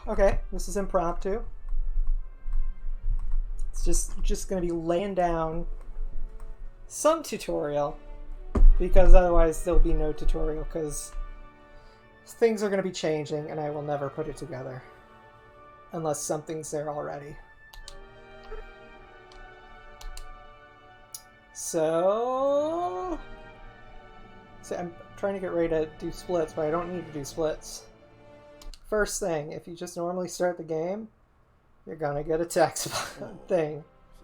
Okay, this is impromptu. It's just going to be laying down some tutorial, because otherwise there'll be no tutorial, because things are going to be changing and I will never put it together unless something's there already. So I'm trying to get ready to do splits, but I don't need to do splits. First thing, if you just normally start the game, you're gonna get a text thing.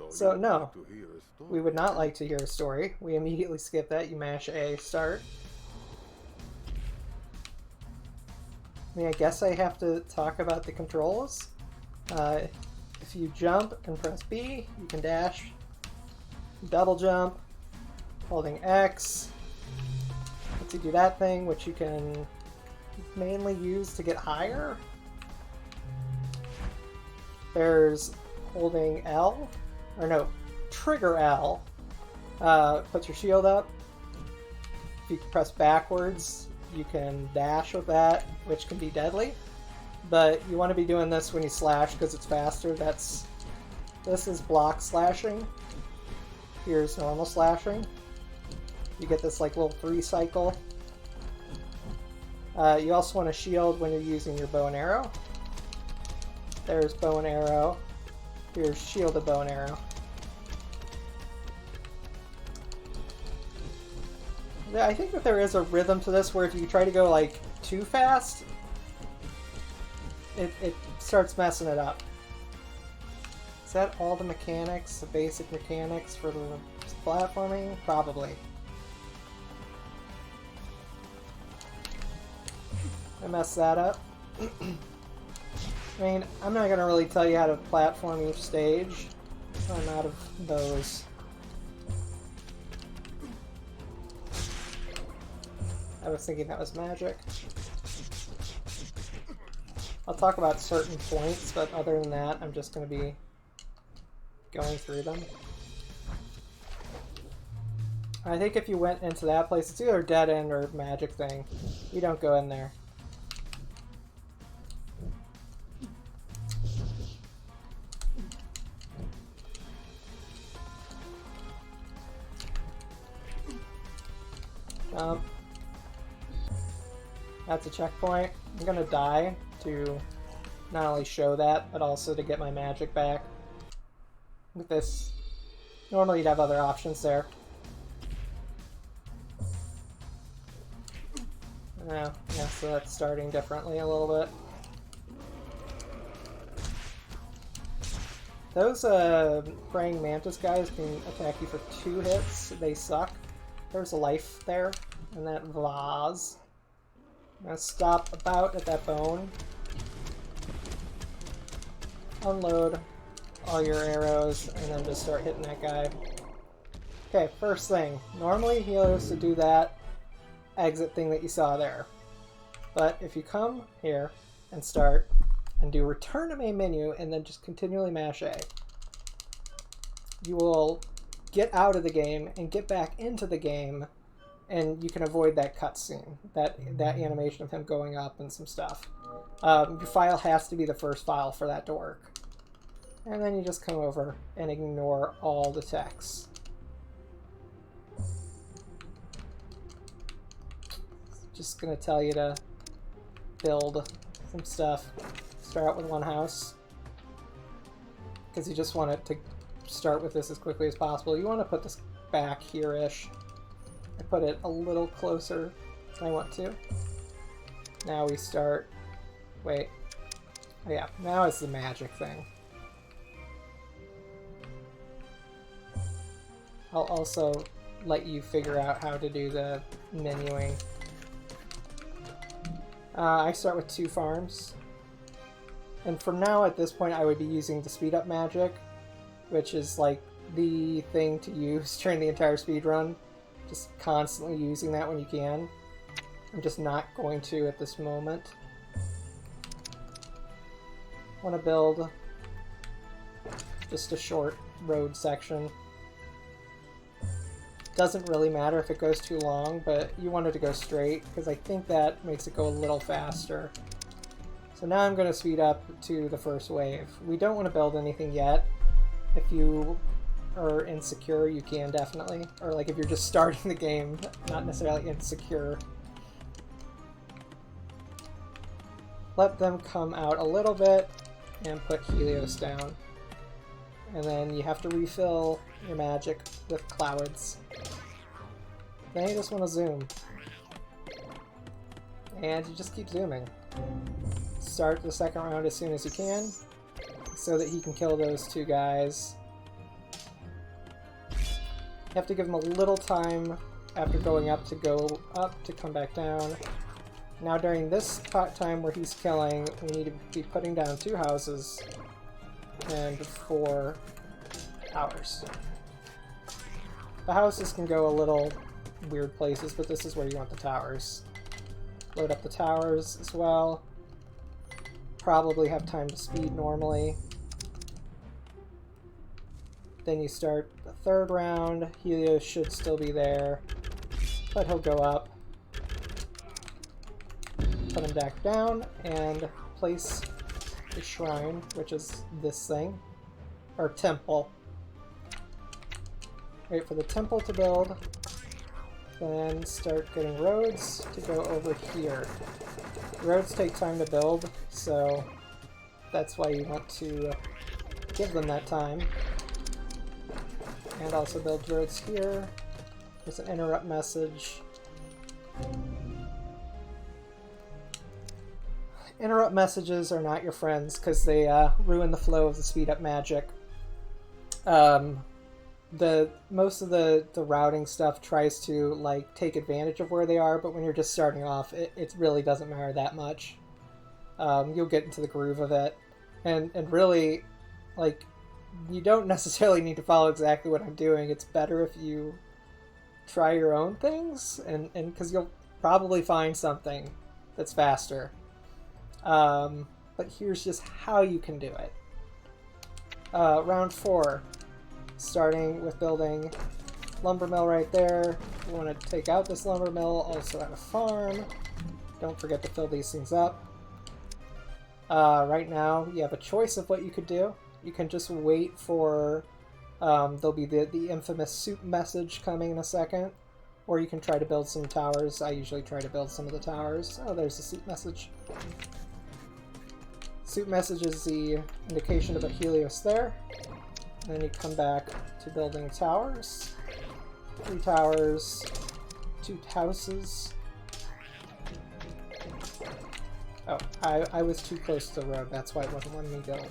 So no, we would not like to hear a story. We immediately skip that. You mash A, start. I mean, I guess I have to talk about the controls. If you jump and press B, you can dash. Double jump, holding X. Lets you do that thing, which you can mainly use to get higher. There's holding L, or no, trigger L. Puts your shield up. If you press backwards, you can dash with that, which can be deadly. But you want to be doing this when you slash because it's faster. This is block slashing. Here's normal slashing. You get this like little 3 cycle. You also want to shield when you're using your bow and arrow. There's bow and arrow. Here's shielded bow and arrow. I think that there is a rhythm to this where if you try to go like too fast, it starts messing it up. Is that all the mechanics, the basic mechanics for the platforming? Probably. I messed that up. I mean, I'm not going to really tell you how to platform each stage. I'm out of those. I was thinking that was magic. I'll talk about certain points, but other than that, I'm just going to be going through them. I think if you went into that place, it's either a dead end or a magic thing. You don't go in there. Jump. That's a checkpoint. I'm gonna die to not only show that, but also to get my magic back. With this, normally you'd have other options there. Yeah, so that's starting differently a little bit. Those praying mantis guys can attack you for 2 hits. They suck. There's a life there in that vase. I'm gonna stop about at that bone. Unload all your arrows and then just start hitting that guy. Okay, first thing. Normally he goes to do that exit thing that you saw there. But if you come here and start and do return to main menu and then just continually mash A, you will get out of the game and get back into the game, and you can avoid that cutscene, that animation of him going up and some stuff. Your file has to be the first file for that to work. And then you just come over and ignore all the text. Just gonna tell you to build some stuff. Start out with 1 house, because you just want it to start with this as quickly as possible. You want to put this back here-ish. I put it a little closer than I want to. Now we start... Wait. Oh yeah, now it's the magic thing. I'll also let you figure out how to do the menuing. I start with 2 farms. And from now, at this point, I would be using the speed up magic, which is like the thing to use during the entire speedrun. Just constantly using that when you can. I'm just not going to at this moment. I want to build just a short road section. Doesn't really matter if it goes too long, but you want it to go straight, because I think that makes it go a little faster. So now I'm going to speed up to the first wave. We don't want to build anything yet. If you are insecure, you can definitely. Or like if you're just starting the game, not necessarily insecure. Let them come out a little bit and put Helios down. And then you have to refill your magic with clouds. Then you just want to zoom. And you just keep zooming. Start the second round as soon as you can, so that he can kill those two guys. You have to give him a little time after going up to go up to come back down. Now during this time where he's killing, we need to be putting down 2 houses and 4 towers. The houses can go a little weird places, but this is where you want the towers. Load up the towers as well. Probably have time to speed normally. Then you start the third round. Helios should still be there, but he'll go up. Put him back down and place the shrine, which is this thing, or temple. Wait for the temple to build, then start getting roads to go over here. Roads take time to build, so that's why you want to give them that time. And also build roads here. There's an interrupt message. Interrupt messages are not your friends because they ruin the flow of the speed up magic. Most of the routing stuff tries to like take advantage of where they are, but when you're just starting off, it really doesn't matter that much. You'll get into the groove of it, and really, like, you don't necessarily need to follow exactly what I'm doing. It's better if you try your own things, and because you'll probably find something that's faster. But here's just how you can do it. Round 4. Starting with building lumber mill right there. We want to take out this lumber mill, also at a farm. Don't forget to fill these things up. Right now, you have a choice of what you could do. You can just wait for, there'll be the infamous soup message coming in a second, or you can try to build some towers. I usually try to build some of the towers. Oh, there's the soup message. Soup message is the indication of a Helios there. Then you come back to building towers. 3 towers, 2 houses. Oh, I was too close to the road, that's why it wasn't letting me build.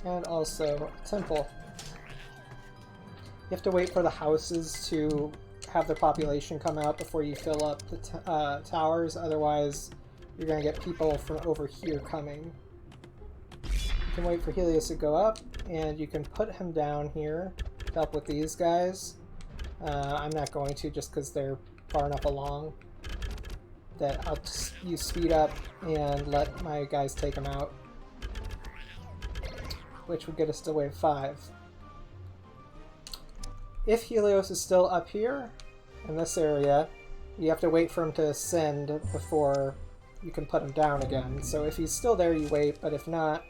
And also a temple. You have to wait for the houses to have their population come out before you fill up the towers, otherwise you're going to get people from over here coming. You can wait for Helios to go up, and you can put him down here to help with these guys. I'm not going to just because they're far enough along that I'll just use speed up and let my guys take them out, which would get us to wave 5. If Helios is still up here in this area, you have to wait for him to ascend before you can put him down again. So if he's still there, you wait, but if not,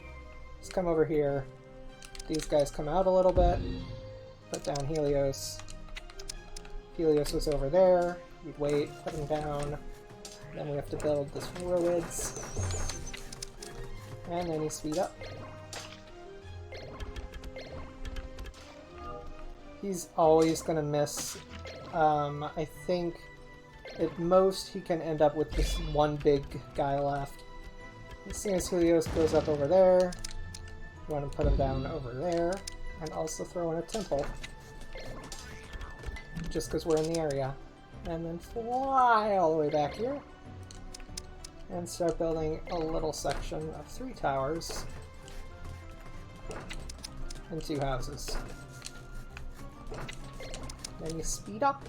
just come over here. These guys come out a little bit. Put down Helios. Helios was over there. You'd wait, put him down. Then we have to build this ruins. And then you speed up. He's always going to miss. I think at most he can end up with just one big guy left. As soon as Helios goes up over there, you want to put him down over there, and also throw in a temple. Just because we're in the area. And then fly all the way back here. And start building a little section of 3 towers. And 2 houses. Then you speed up.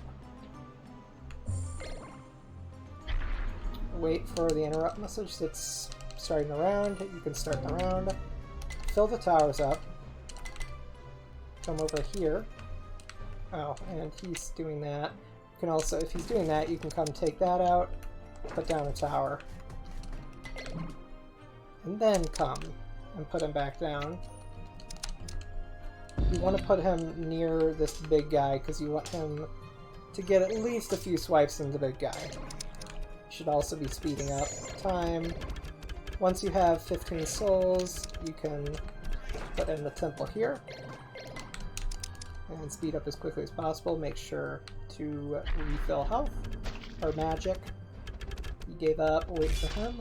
Wait for the interrupt message that's starting the round. You can start the round. Fill the towers up. Come over here. Oh, and he's doing that. You can also, if he's doing that, you can come take that out, put down a tower. and then come and put him back down. You want to put him near this big guy because you want him to get at least a few swipes into the big guy. You should also be speeding up time. Once you have 15 souls, you can put in the temple here and speed up as quickly as possible. Make sure to refill health or magic. He gave up, wait for him.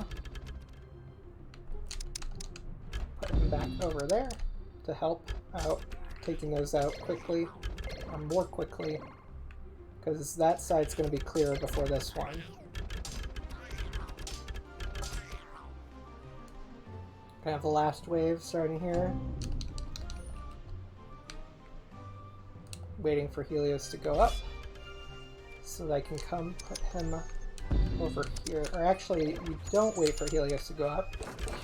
Put him back over there to help out taking those out quickly, or more quickly, because that side's going to be clearer before this one. Gonna have the last wave starting here. Waiting for Helios to go up so that I can come put him over here. Or actually, you don't wait for Helios to go up.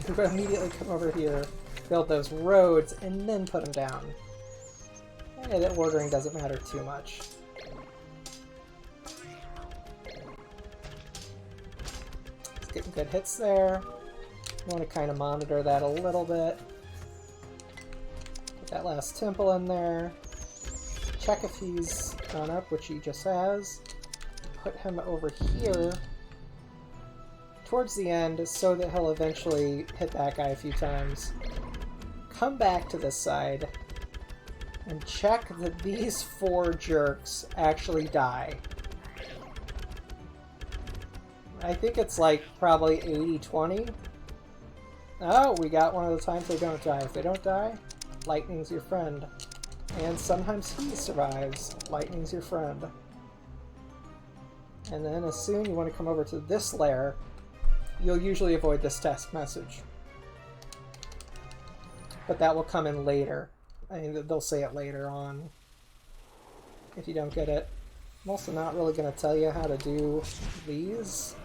You immediately come over here, build those roads, and then put him down. And the ordering doesn't matter too much. It's getting good hits there. You want to kind of monitor that a little bit. Get that last temple in there. Check if he's gone up, which he just has. Put him over here towards the end so that he'll eventually hit that guy a few times. Come back to this side and check that these 4 jerks actually die. I think it's like probably 80-20. Oh, we got one of the times they don't die. If they don't die, lightning's your friend. And sometimes he survives. Lightning's your friend. And then as soon you want to come over to this layer, you'll usually avoid this text message. But that will come in later. I mean, they'll say it later on if you don't get it. I'm also not really going to tell you how to do these.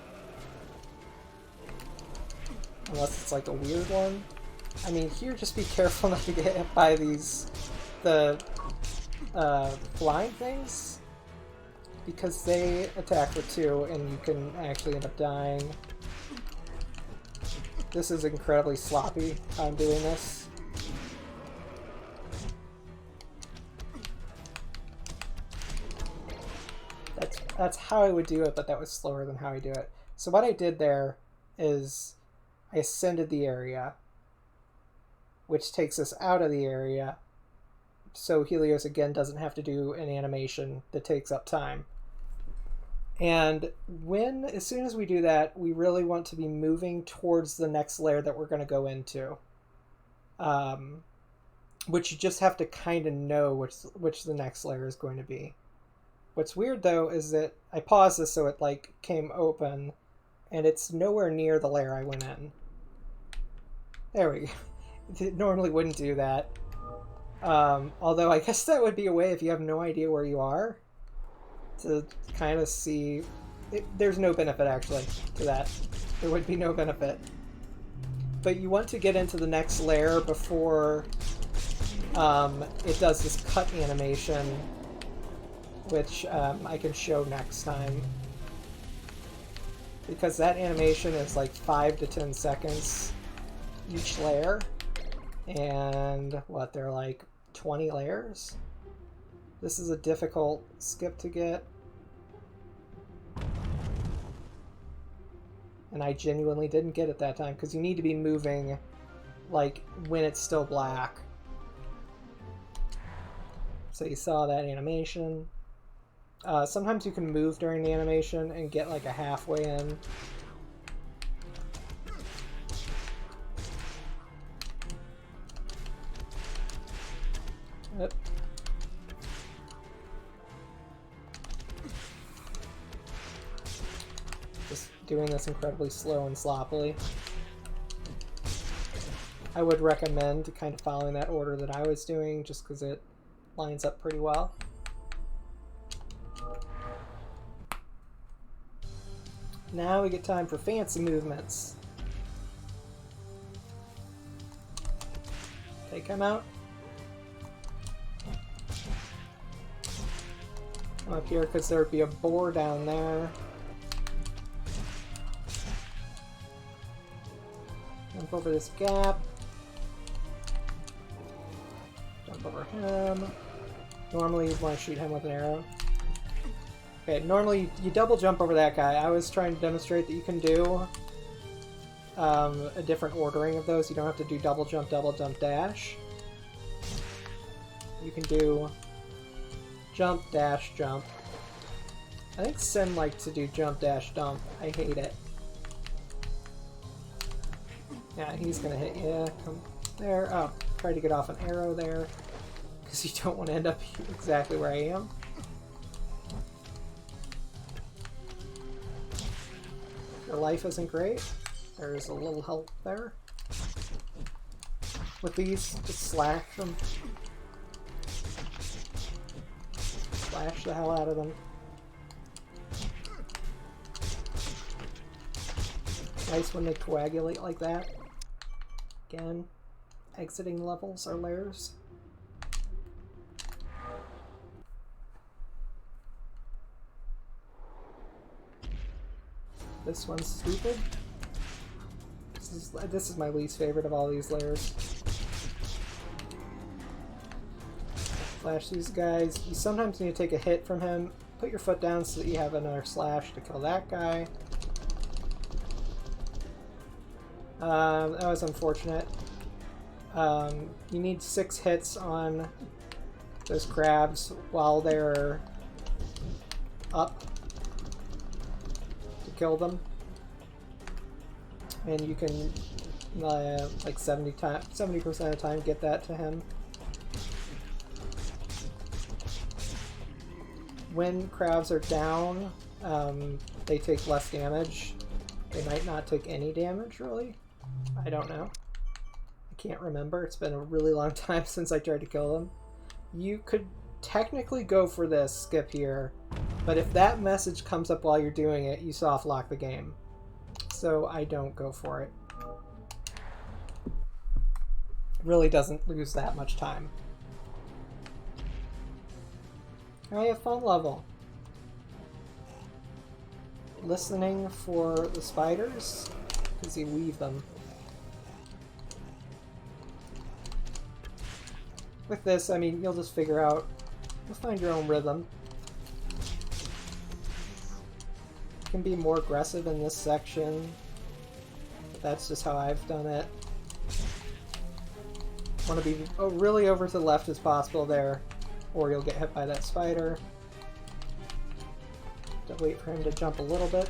Unless it's like a weird one. I mean, here just be careful not to get hit by the flying things. Because they attack for 2 and you can actually end up dying. This is incredibly sloppy how I'm doing this. That's how I would do it, but that was slower than how I do it. So what I did there is I ascended the area, which takes us out of the area, so Helios again doesn't have to do an animation that takes up time. And as soon as we do that, we really want to be moving towards the next layer that we're going to go into. Which you just have to kind of know which the next layer is going to be. What's weird though is that I paused this so it like came open, and it's nowhere near the layer I went in. There we go. It normally wouldn't do that. Although I guess that would be a way if you have no idea where you are to kind of see. There's no benefit actually to that. There would be no benefit. But you want to get into the next layer before it does this cut animation, which I can show next time. Because that animation is like 5 to 10 seconds each layer. And what, they're like 20 layers? This is a difficult skip to get. And I genuinely didn't get it that time, because you need to be moving like when it's still black. So you saw that animation. Sometimes you can move during the animation and get like a halfway in. Yep. Just doing this incredibly slow and sloppily. I would recommend kind of following that order that I was doing, just because it lines up pretty well. Now we get time for fancy movements. Take him out. Come up here because there would be a boar down there. Jump over this gap. Jump over him. Normally you'd want to shoot him with an arrow. Okay, normally you double jump over that guy. I was trying to demonstrate that you can do a different ordering of those. You don't have to do double jump, dash. You can do jump, dash, jump. I think Sin likes to do jump, dash, dump. I hate it. Yeah, he's gonna hit you. Come there. Oh, try to get off an arrow there. Because you don't want to end up exactly where I am. Your life isn't great. There's a little help there. With these, just slash them. Slash the hell out of them. Nice when they coagulate like that. Again, exiting levels are lairs. This one's stupid. This is my least favorite of all these layers. Slash these guys. You sometimes need to take a hit from him. Put your foot down so that you have another slash to kill that guy. That was unfortunate. You need 6 hits on those crabs while they're up to kill them. And you can, like 70% of the time, get that to him. When crabs are down, they take less damage. They might not take any damage, really. I don't know. I can't remember. It's been a really long time since I tried to kill them. You could technically go for this, skip here, but if that message comes up while you're doing it, you soft lock the game. So I don't go for it. It really doesn't lose that much time. I have fun level. Listening for the spiders, because you weave them. With this, I mean, you'll just figure out, you'll find your own rhythm. You can be more aggressive in this section. But that's just how I've done it. Want to be really over to the left as possible there, or you'll get hit by that spider. To wait for him to jump a little bit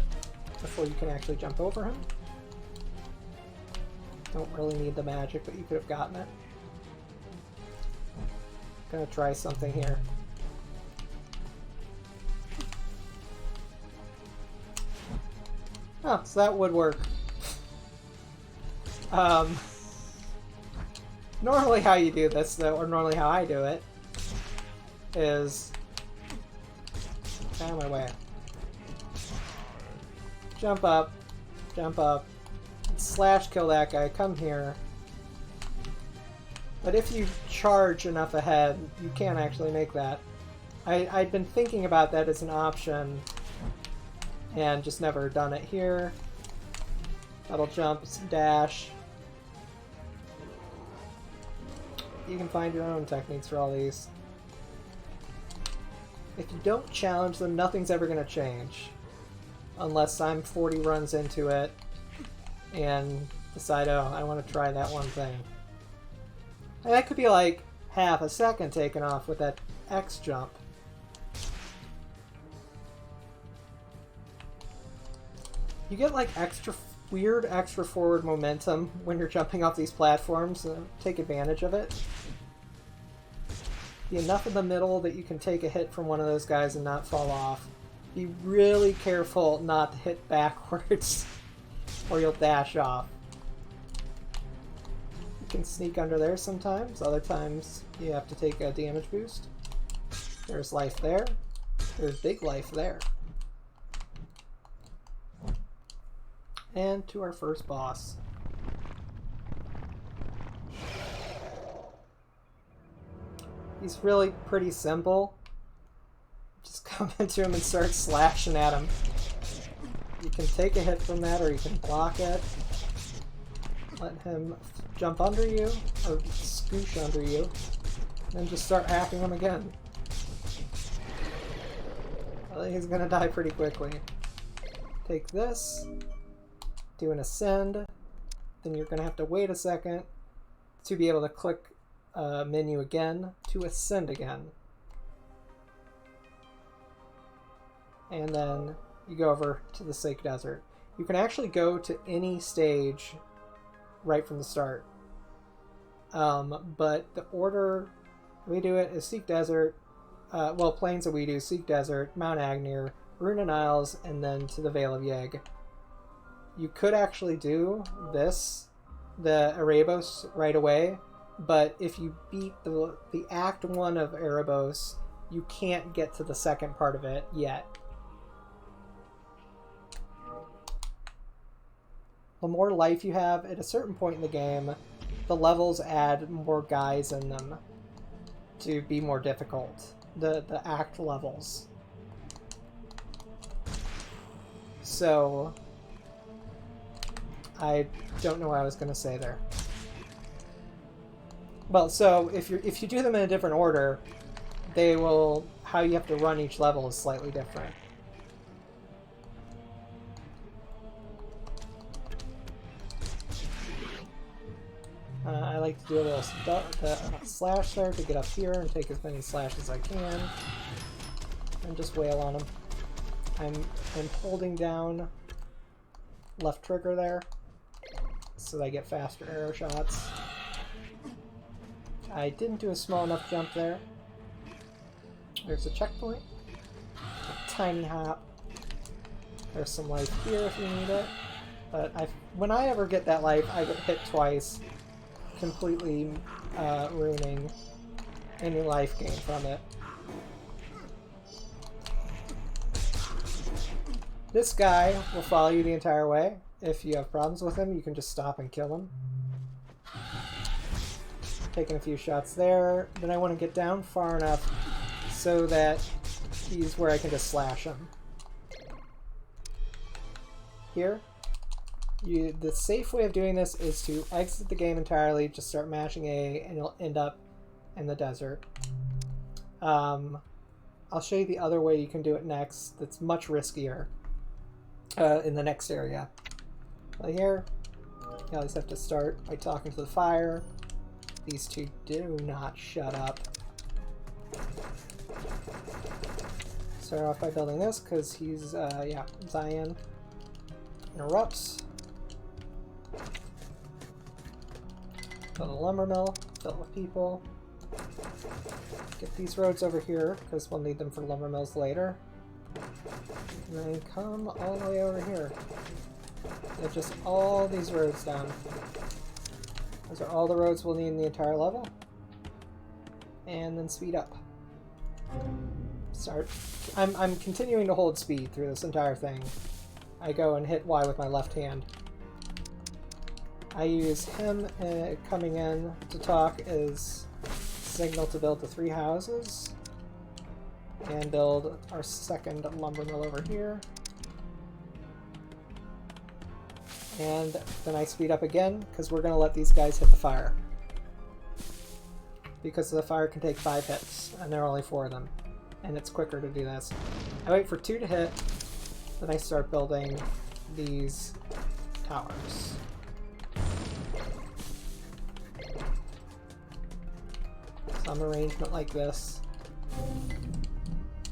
before you can actually jump over him. Don't really need the magic, but you could have gotten it. Gonna try something here. Oh, so that would work. Normally how you do this, though, or normally how I do it, is... Out of my way. Jump up, slash kill that guy, come here. But if you charge enough ahead, you can't actually make that. I'd been thinking about that as an option, and just never done it here. Double jump, dash. You can find your own techniques for all these. If you don't challenge them, nothing's ever going to change. Unless I'm 40 runs into it and decide, oh, I want to try that one thing. And that could be like half a second taken off with that X jump. You get like weird extra forward momentum when you're jumping off these platforms, so take advantage of it. Be enough in the middle that you can take a hit from one of those guys and not fall off. Be really careful not to hit backwards or you'll dash off. You can sneak under there sometimes, other times you have to take a damage boost. There's life there. There's big life there. And to our first boss. He's really pretty simple. Just come into him and start slashing at him. You can take a hit from that or you can block it. let him jump under you, or scoosh under you, and then just start hacking him again. I think he's gonna die pretty quickly. Take this, do an ascend, then you're gonna have to wait a second to be able to click menu again to ascend again. And then you go over to the Sake Desert. You can actually go to any stage right from the start. But the order we do it is Seek Desert, well, Plains of Weedu, Seek Desert, Mount Agnir, Runa Isles, and then to the Vale of Yeg. You could actually do this, the Erebos, right away, but if you beat the Act 1 of Erebos, you can't get to the second part of it yet. The more life you have, at a certain point in the game, the levels add more guys in them to be more difficult. The act levels. So, I don't know what I was going to say there. Well, so if you do them in a different order, they will, how you have to run each level is slightly different. I like to do a little slash there to get up here and take as many slashes as I can, and just wail on them. I'm holding down left trigger there, so that I get faster arrow shots. I didn't do a small enough jump there. There's a checkpoint. A tiny hop. There's some life here if you need it. But when I ever get that life, I get hit twice, completely ruining any life gain from it. This guy will follow you the entire way. If you have problems with him, you can just stop and kill him. Taking a few shots there. Then I want to get down far enough so that he's where I can just slash him. Here. The safe way of doing this is to exit the game entirely, just start mashing A, and you'll end up in the desert. I'll show you the other way you can do it next that's much riskier in the next area. Right here, you always have to start by talking to the fire. These two do not shut up. Start off by building this because he's, yeah, Zion interrupts. Build a lumber mill, fill it with people. Get these roads over here, because we'll need them for lumber mills later. And then come all the way over here. Get just all these roads down. Those are all the roads we'll need in the entire level. And then speed up. Start. I'm continuing to hold speed through this entire thing. I go and hit Y with my left hand. I use him coming in to talk as signal to build the 3 houses and build our second lumber mill over here. And then I speed up again because we're going to let these guys hit the fire. Because the fire can take 5 hits and there are only 4 of them. And it's quicker to do this. I wait for 2 to hit, then I start building these towers. Some arrangement like this.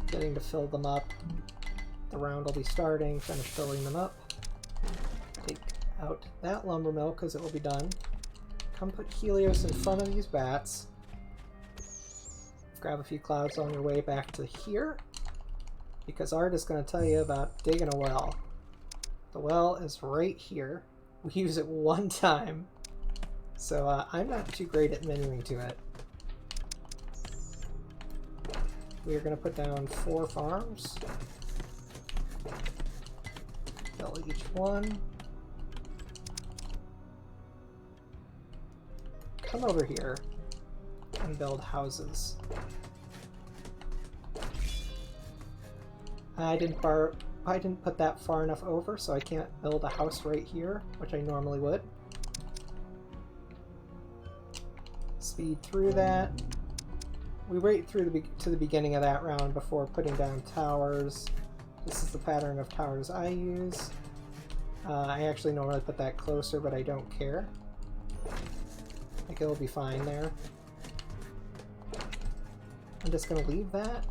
Getting to fill them up. The round will be starting, finish filling them up. Take out that lumber mill because it will be done. Come put Helios in front of these bats. Grab a few clouds on your way back to here. Because Art is going to tell you about digging a well. The well is right here. We use it 1 time. So I'm not too great at menuing to it. We are going to put down 4 farms. Fill each one. Come over here and build houses. I didn't put that far enough over, so I can't build a house right here, which I normally would. speed through that. We wait through to the beginning of that round before putting down towers. This is the pattern of towers I use. I actually normally put that closer, but I don't care. I think it'll be fine there. I'm just going to leave that.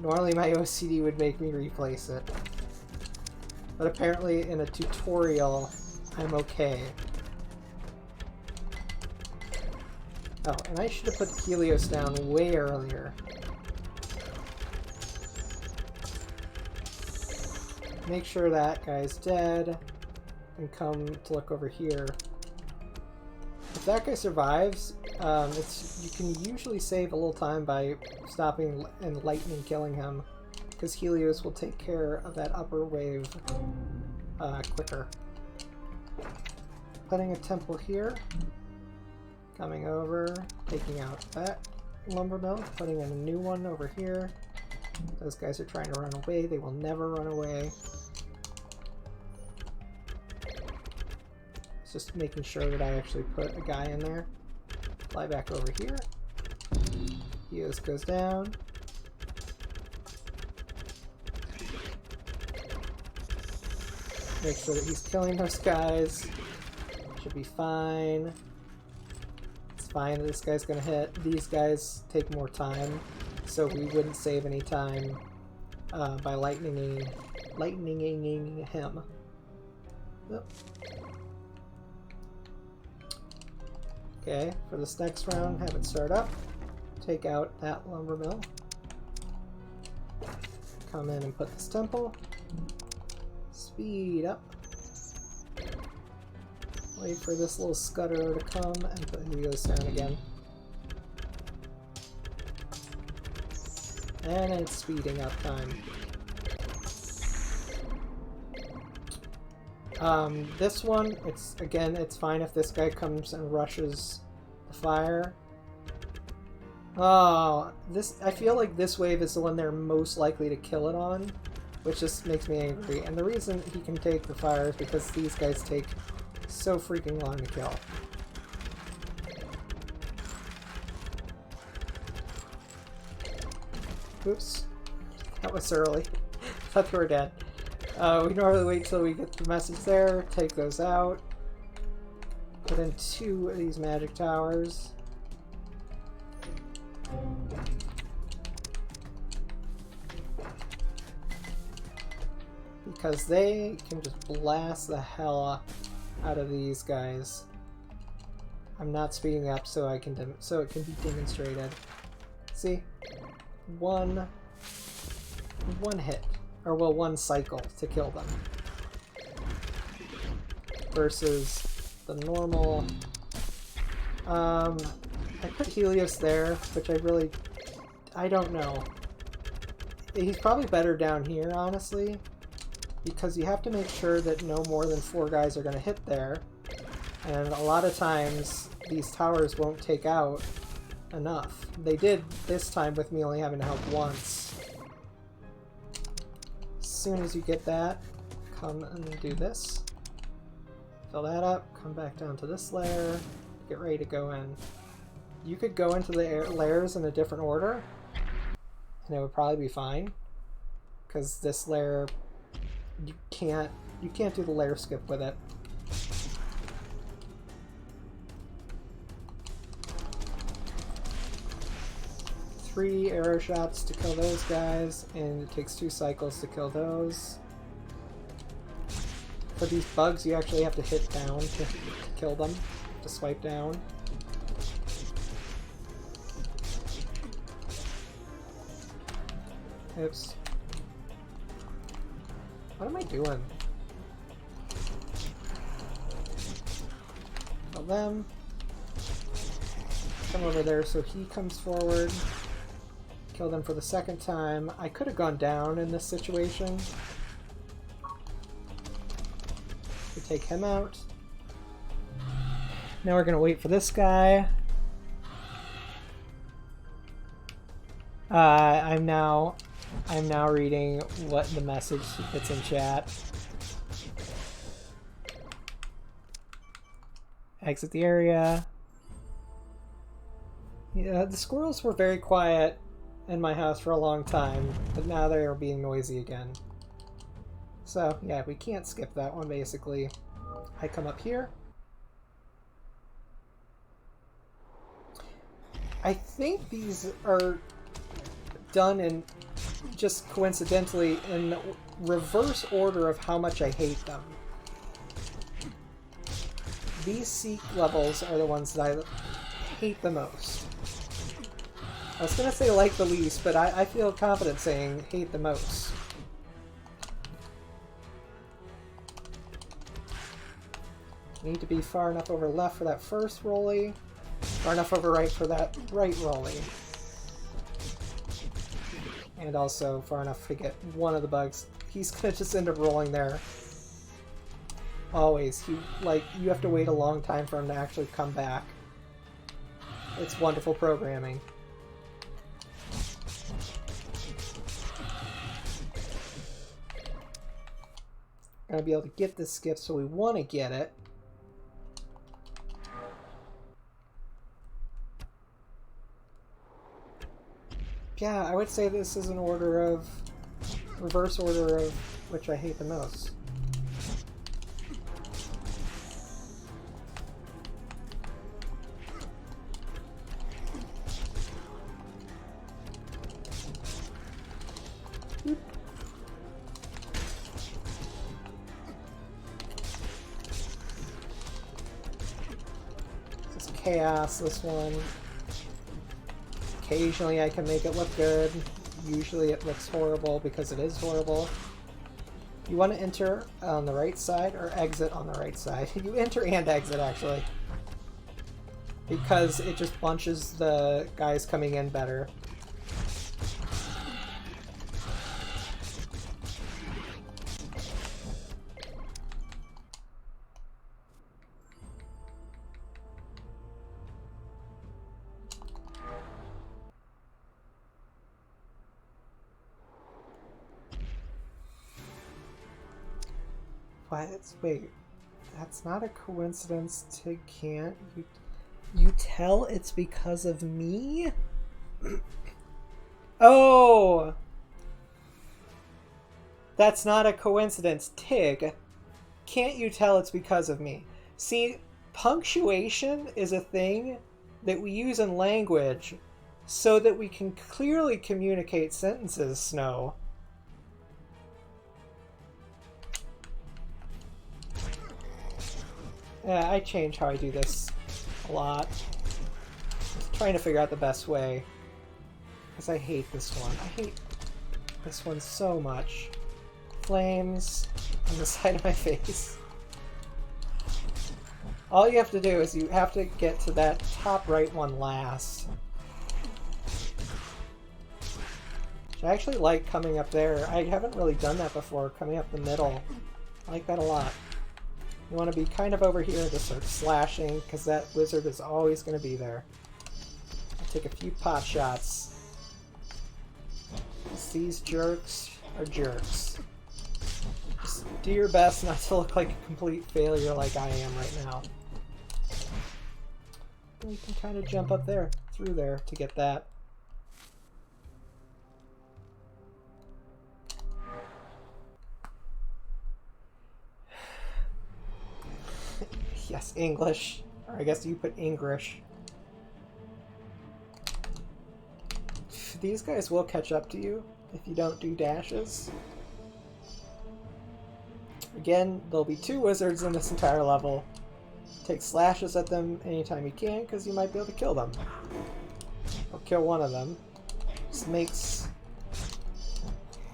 Normally my OCD would make me replace it. But apparently in a tutorial, I'm okay. Oh, and I should have put Helios down way earlier. Make sure that guy's dead, and come to look over here. If that guy survives, you can usually save a little time by stopping and lightning killing him, because Helios will take care of that upper wave quicker. Putting a temple here, coming over, taking out that lumber mill, putting in a new one over here. Those guys are trying to run away. They will never run away. It's just making sure that I actually put a guy in there. Fly back over here. Helios goes down. Make sure that he's killing those guys. Should be fine. It's fine that this guy's gonna hit. These guys take more time, so we wouldn't save any time by lightninging him. Yep. Okay, for this next round, have it start up. Take out that lumber mill. Come in and put this temple. Speed up. Wait for this little scudder to come and put Helios down again. And it's speeding up time. This one, it's fine if this guy comes and rushes the fire. Oh, I feel like this wave is the one they're most likely to kill it on, which just makes me angry. And the reason he can take the fire is because these guys take so freaking long to kill. Oops. That was early. Thought they were dead. We normally wait till we get the message there, take those out, put in 2 of these magic towers. Because they can just blast the hell out of these guys. I'm not speeding up so it can be demonstrated. See? One hit. Or well, one cycle to kill them. Versus the normal... I put Helios there, which I don't know. He's probably better down here, honestly. Because you have to make sure that no more than 4 guys are going to hit there. And a lot of times, these towers won't take out enough. They did this time with me only having to help once. As soon as you get that, come and do this. Fill that up, come back down to this layer, get ready to go in. You could go into the layers in a different order, and it would probably be fine. Because this layer, you can't do the layer skip with it. Three arrow shots to kill those guys, and it takes 2 cycles to kill those. For these bugs, you actually have to hit down to kill them, to swipe down. Oops. What am I doing? Kill them. Come over there so he comes forward. Kill them for the second time. I could have gone down in this situation. We take him out. Now we're gonna wait for this guy. I'm now reading what the message that's in chat. Exit the area. Yeah, the squirrels were very quiet in my house for a long time, but now they are being noisy again. So, yeah, we can't skip that one, basically. I come up here. I think these are done in, just coincidentally, in reverse order of how much I hate them. These Seek levels are the ones that I hate the most. I was going to say like the least, but I feel confident saying hate the most. Need to be far enough over left for that first rolly, far enough over right for that right rolly. And also far enough to get one of the bugs. He's going to just end up rolling there. Always. You have to wait a long time for him to actually come back. It's wonderful programming. Gonna be able to get this skip, so we want to get it. Yeah, I would say this is an order of... reverse order of which I hate the most. This is chaos, this one. Occasionally I can make it look good. Usually it looks horrible because it is horrible. You want to enter on the right side or exit on the right side. You enter and exit, actually. Because it just bunches the guys coming in better. Wait, that's not a coincidence. Tig can't. You tell it's because of me? Oh! That's not a coincidence. Tig, can't you tell it's because of me? See, punctuation is a thing that we use in language so that we can clearly communicate sentences, Snow. Yeah, I change how I do this a lot. Just trying to figure out the best way. Because I hate this one. I hate this one so much. Flames on the side of my face. All you have to do is you have to get to that top right one last. Which I actually like coming up there. I haven't really done that before, coming up the middle. I like that a lot. You want to be kind of over here and just start slashing, because that wizard is always going to be there. I'll take a few pot shots. These jerks are jerks. Just do your best not to look like a complete failure like I am right now. And you can kind of jump up there, through there, to get that. Yes, English. Or I guess you put English. These guys will catch up to you if you don't do dashes. Again, there'll be 2 wizards in this entire level. Take slashes at them anytime you can, because you might be able to kill them. Or kill one of them. This makes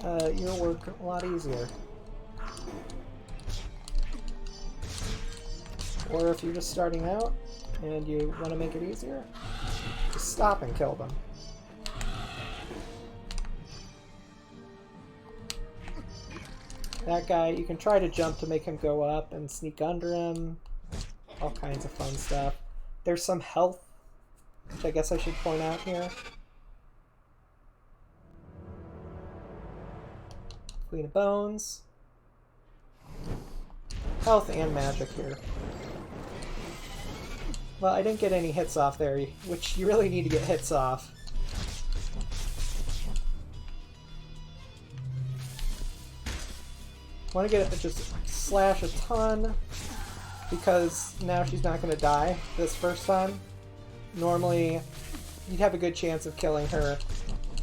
your work a lot easier. Or if you're just starting out and you want to make it easier, just stop and kill them. That guy, you can try to jump to make him go up and sneak under him. All kinds of fun stuff. There's some health, which I guess I should point out here. Queen of Bones. Health and magic here. Well, I didn't get any hits off there, which you really need to get hits off. Want to get it, just slash a ton, because now she's not going to die this first time. Normally, you'd have a good chance of killing her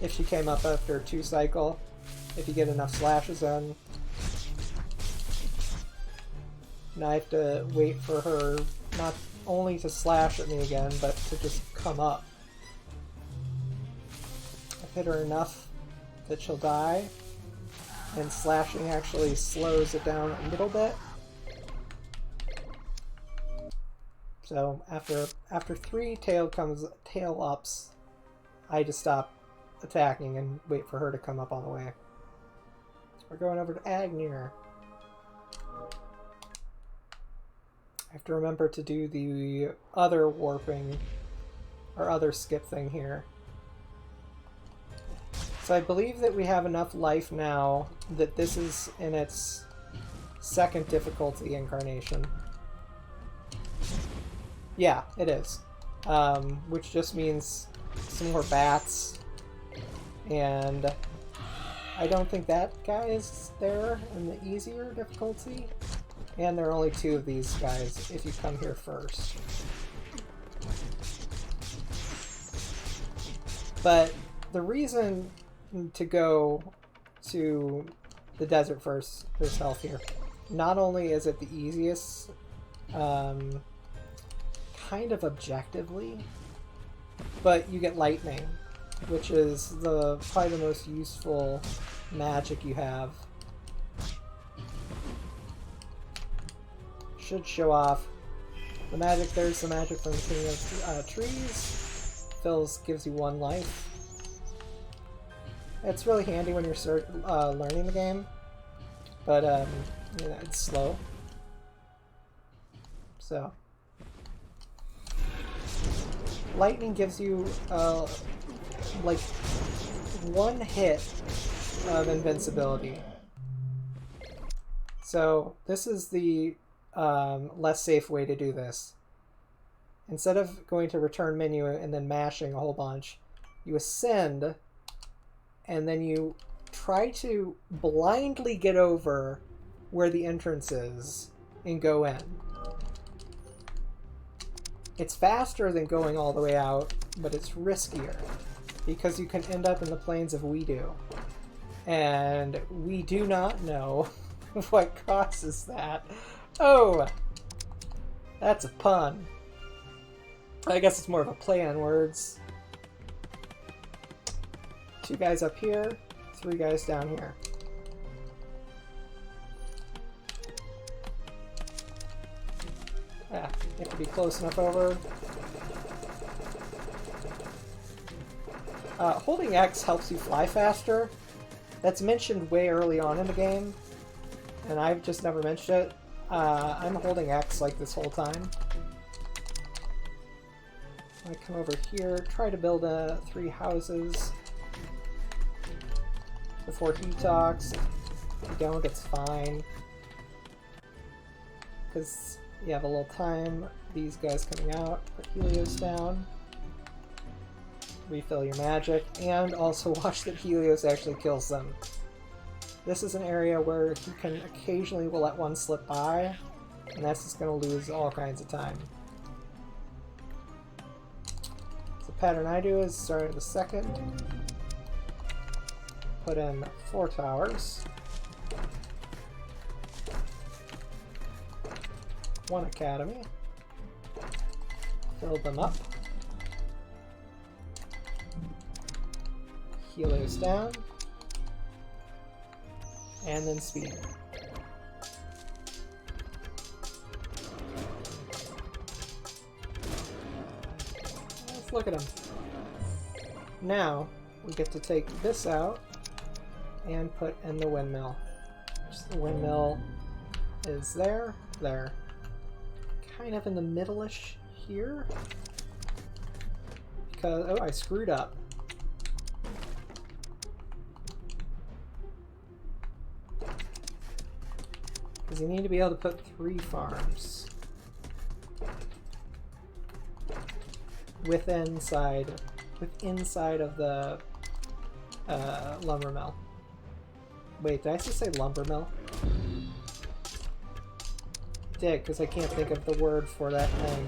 if she came up after 2 cycle, if you get enough slashes in. Now I have to wait for her not only to slash at me again, but to just come up. I've hit her enough that she'll die, and slashing actually slows it down a little bit. So after 3 tail ups, I just stop attacking and wait for her to come up on the way. We're going over to Agnir. I have to remember to do the other warping, or other skip thing here. So I believe that we have enough life now that this is in its 2nd difficulty incarnation. Yeah, it is. Which just means some more bats, and I don't think that guy is there in the easier difficulty. And there are only 2 of these guys if you come here first. But the reason to go to the desert first, there's health here. Not only is it the easiest, kind of objectively, but you get lightning, which is probably the most useful magic you have. Should show off the magic. There's the magic from the King of Trees. Gives you 1 life. It's really handy when you're learning the game, but you know, it's slow. So lightning gives you like 1 hit of invincibility. So this is the less safe way to do this. Instead of going to return menu and then mashing a whole bunch, you ascend and then you try to blindly get over where the entrance is and go in. It's faster than going all the way out, but it's riskier because you can end up in the plains of We Do. And we do not know what causes that. Oh! That's a pun. I guess it's more of a play on words. 2 guys up here, 3 guys down here. Yeah, you have to be close enough over. Holding X helps you fly faster. That's mentioned way early on in the game, and I've just never mentioned it. I'm holding X like this whole time. I come over here, try to build 3 houses before he talks. If you don't, it's fine. Because you have a little time. These guys coming out, put Helios down. Refill your magic, and also watch that Helios actually kills them. This is an area where he can occasionally will let one slip by, and that's just going to lose all kinds of time. So the pattern I do is start at the 2nd, put in 4 towers, 1 academy, fill them up, Helios down, and then speed. Let's look at them. Now we get to take this out and put in the windmill. Just the windmill is there, kind of in the middle-ish here. Because, oh, I screwed up. Because you need to be able to put 3 farms. inside of the lumber mill. Wait, did I just say lumber mill? I did, because I can't think of the word for that thing.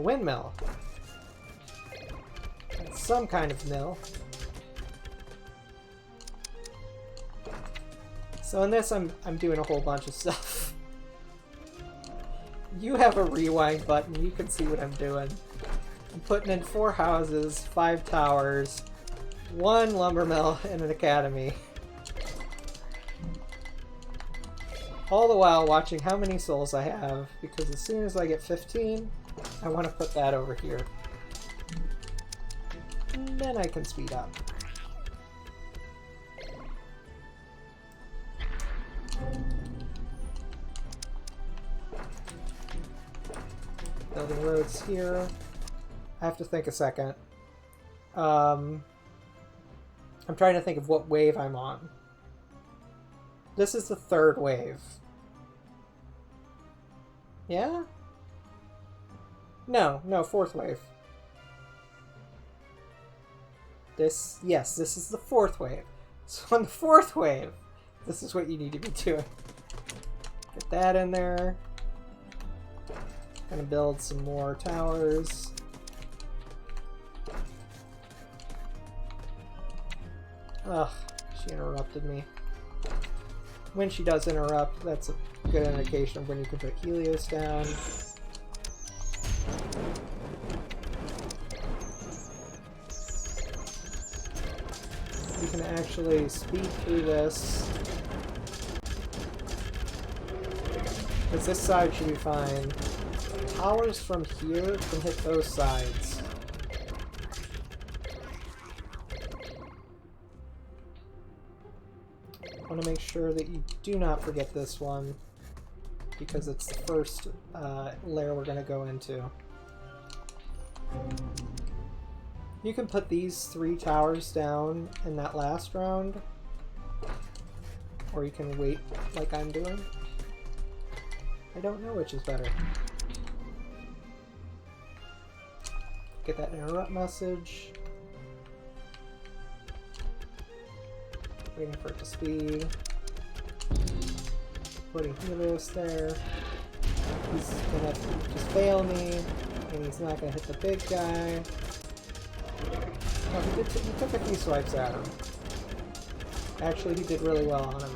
Windmill. Some kind of mill. So in this, I'm doing a whole bunch of stuff. You have a rewind button, you can see what I'm doing. I'm putting in 4 houses, 5 towers, 1 lumber mill, and an academy. All the while watching how many souls I have, because as soon as I get 15, I want to put that over here. And then I can speed up. Building roads here. I have to think a second. I'm trying to think of what wave I'm on. This is the 3rd wave. Yeah? No, 4th wave. Yes, this is the 4th wave. So on the 4th wave, this is what you need to be doing. Get that in there. Gonna build some more towers. Ugh, she interrupted me. When she does interrupt, that's a good indication of when you can put Helios down. You can actually speed through this. Because this side should be fine. Towers from here can hit those sides. I want to make sure that you do not forget this one, because it's the first layer we're going to go into. You can put these 3 towers down in that last round, or you can wait like I'm doing. I don't know which is better. Get that interrupt message. Waiting for it to speed. Putting Helios there. He's gonna just fail me, and he's not gonna hit the big guy. Oh, he took a few swipes at him. Actually, he did really well on him.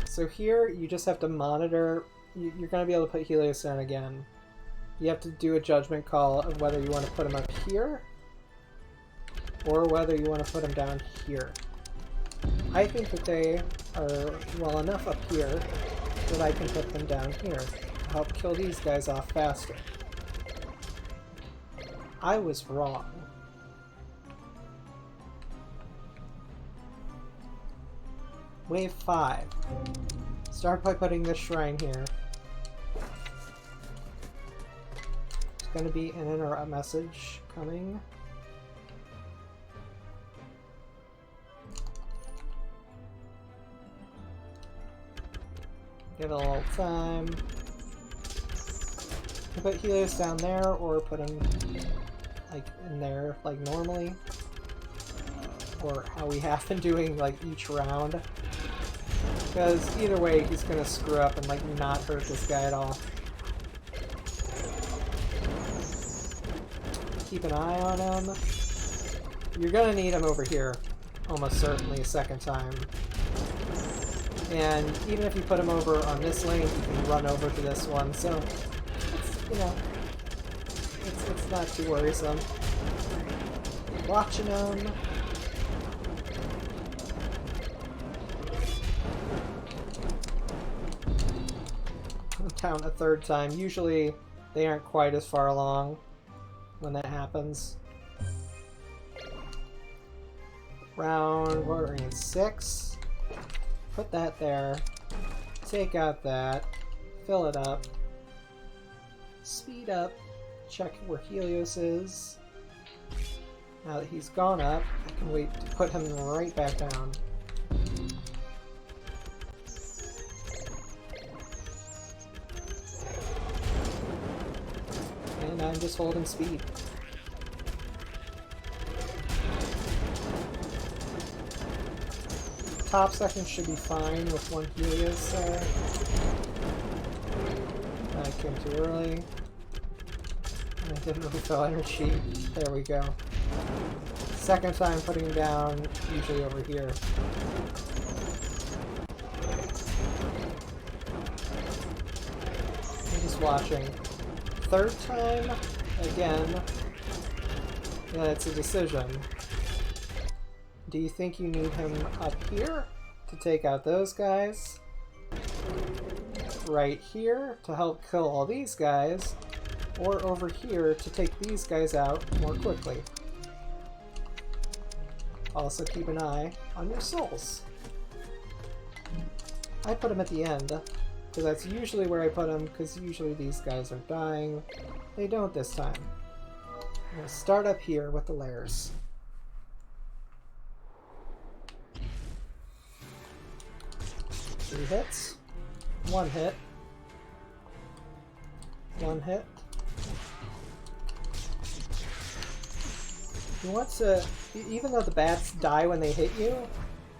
So here, you just have to monitor. You're going to be able to put Helios down again. You have to do a judgment call of whether you want to put him up here or whether you want to put him down here. I think that they are well enough up here that I can put them down here to help kill these guys off faster. I was wrong. Wave 5. Start by putting this shrine here. There's going to be an interrupt message coming. Give it a little time. Put Helios down there, or put him like in there, like normally, or how we have been doing like each round. Because either way, he's gonna screw up and like not hurt this guy at all. Keep an eye on him. You're gonna need him over here, almost certainly a second time. And even if you put him over on this lane, you can run over to this one. So it's, you know, it's not too worrisome. Watching him. Count a 3rd time. Usually they aren't quite as far along when that happens. Round, what are we in, 6? Put that there. Take out that. Fill it up. Speed up. Check where Helios is. Now that he's gone up, I can wait to put him right back down. and I'm just holding speed. Top section should be fine with one Helios there. I came too early. And I didn't refill energy. There we go. Second time putting him down, usually over here. I'm just watching. Third time, again, yeah, it's a decision. Do you think you need him up here to take out those guys? Right here to help kill all these guys? Or over here to take these guys out more quickly? Also keep an eye on your souls. I put them at the end, because that's usually where I put them, because usually these guys are dying. They don't this time. I'm going to start up here with the layers. Three hits. One hit. One hit. You want to, even though the bats die when they hit you,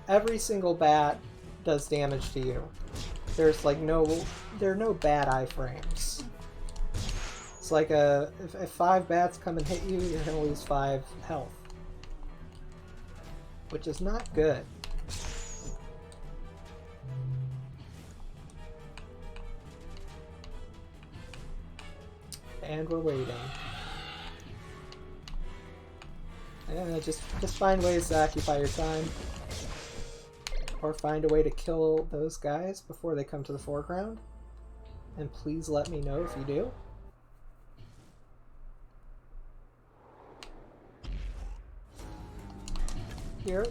every single bat does damage to you. There's like there are no bad iframes. It's like if 5 bats come and hit you, you're gonna lose 5 health. Which is not good. And we're waiting. Yeah, just find ways to occupy your time. Or find a way to kill those guys before they come to the foreground. And please let me know if you do. Here.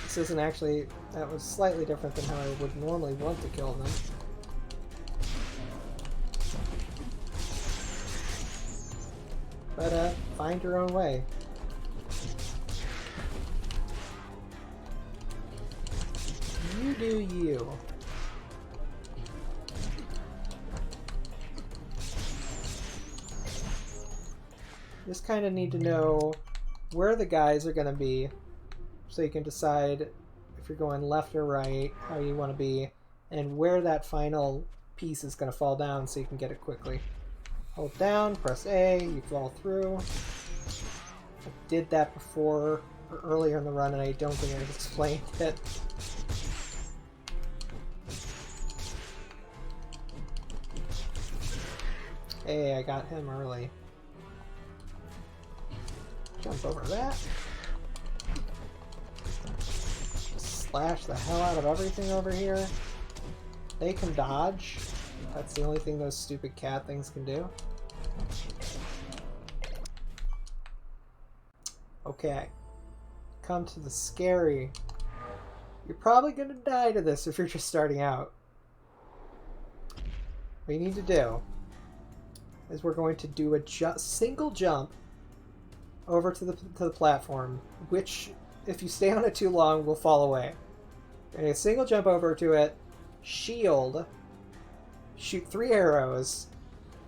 This isn't actually... That was slightly different than how I would normally want to kill them. But, find your own way. You do you. Just kind of need to know where the guys are going to be so you can decide if you're going left or right, how you want to be, and where that final piece is going to fall down so you can get it quickly. Hold down, press A, you fall through. I did that before, or earlier in the run, and I don't think I explained it. Hey, I got him early. Jump over that. Slash the hell out of everything over here. They can dodge. That's the only thing those stupid cat things can do. Okay. Come to the scary. You're probably going to die to this if you're just starting out. What you need to do is we're going to do a single jump over to the platform, which, if you stay on it too long, will fall away. Okay, a single jump over to it, shield, shoot 3 arrows,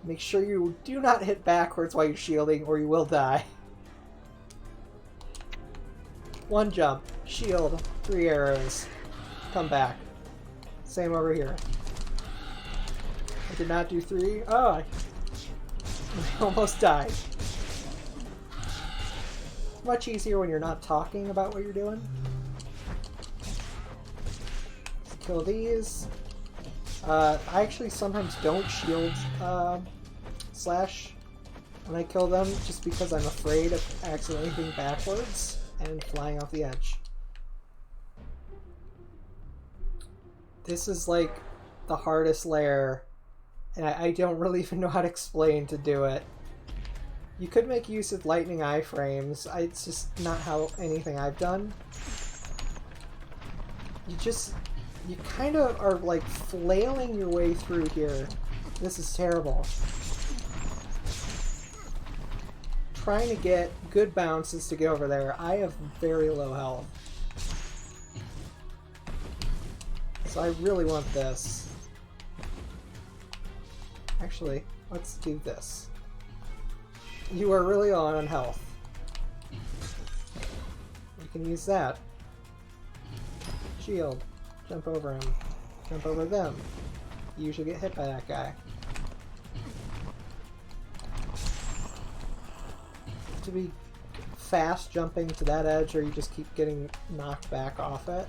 make sure you do not hit backwards while you're shielding or you will die. 1 jump, shield, 3 arrows, come back. Same over here. I did not do 3. Oh, I almost died. Much easier when you're not talking about what you're doing. Let's kill these. I actually sometimes don't shield slash when I kill them just because I'm afraid of accidentally being backwards and flying off the edge. This is like the hardest layer, and I don't really even know how to explain to do it. You could make use of lightning iframes. It's just not how anything I've done. You kind of are like flailing your way through here. This is terrible. Trying to get good bounces to get over there. I have very low health. So I really want this. Actually, let's do this. You are really low on health. You can use that. Shield. Jump over him. Jump over them. You usually get hit by that guy. To be fast jumping to that edge, or you just keep getting knocked back off it.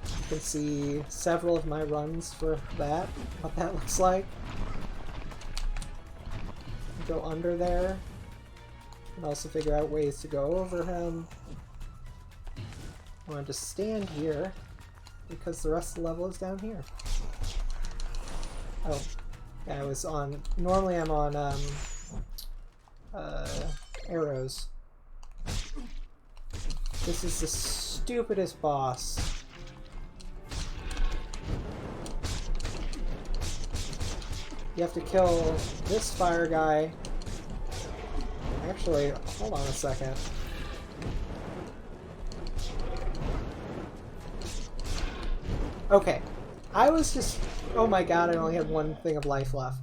You can see several of my runs for that, what that looks like. Go under there. And also figure out ways to go over him. I want to just stand here because the rest of the level is down here. Oh, yeah, I was on. Normally I'm on arrows. This is the stupidest boss. You have to kill this fire guy. Actually, hold on a second. Okay, I was just... Oh my god, I only had one thing of life left.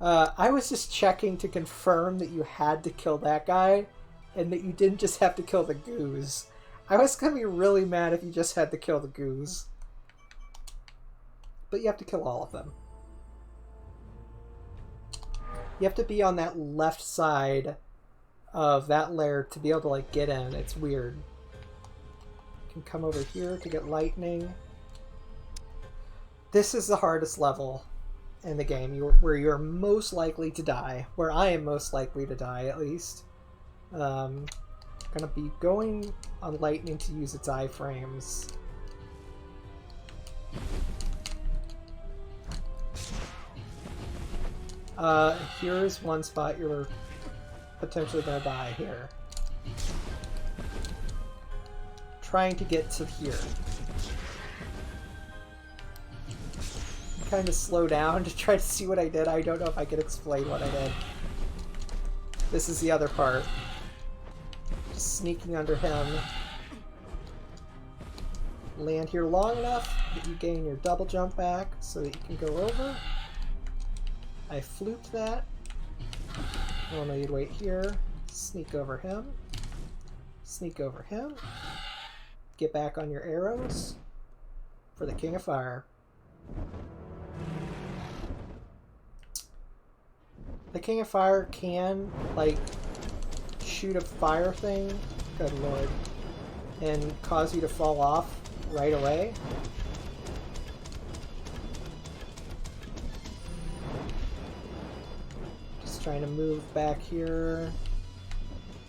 I was just checking to confirm that you had to kill that guy, and that you didn't just have to kill the goose. I was gonna be really mad if you just had to kill the goose. But you have to kill all of them. You have to be on that left side of that lair to be able to, like, get in. It's weird. You can come over here to get lightning. This is the hardest level in the game, where you're most likely to die. Where I am most likely to die, at least. Gonna be going on lightning to use its iframes. Here's one spot you're potentially gonna die here. Trying to get to here. Kind of slow down to try to see what I did. I don't know if I can explain what I did. This is the other part. Just sneaking under him. Land here long enough that you gain your double jump back so that you can go over. I fluked that. Oh no, you'd wait here. Sneak over him. Sneak over him. Get back on your arrows for the King of Fire. The King of Fire can, like, shoot a fire thing, good lord, and cause you to fall off right away. Just trying to move back here.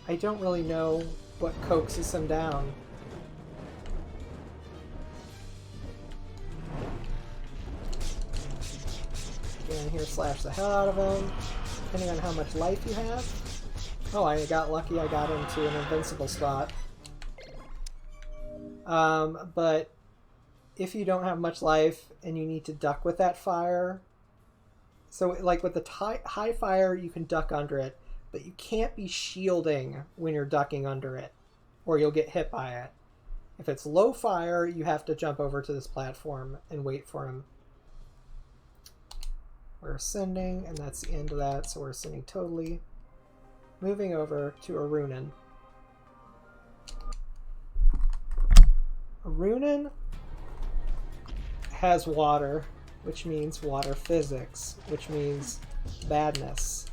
I don't really know what coaxes him down. Get in here, slash the hell out of him. Depending on how much life you have. Oh, I got lucky, I got into an invincible spot. But if you don't have much life and you need to duck with that fire, so like with the high fire, you can duck under it, but you can't be shielding when you're ducking under it, or you'll get hit by it. If it's low fire, you have to jump over to this platform and wait for him. We're ascending, and that's the end of that, so we're ascending totally. Moving over to Arunin. Arunin has water, which means water physics, which means badness.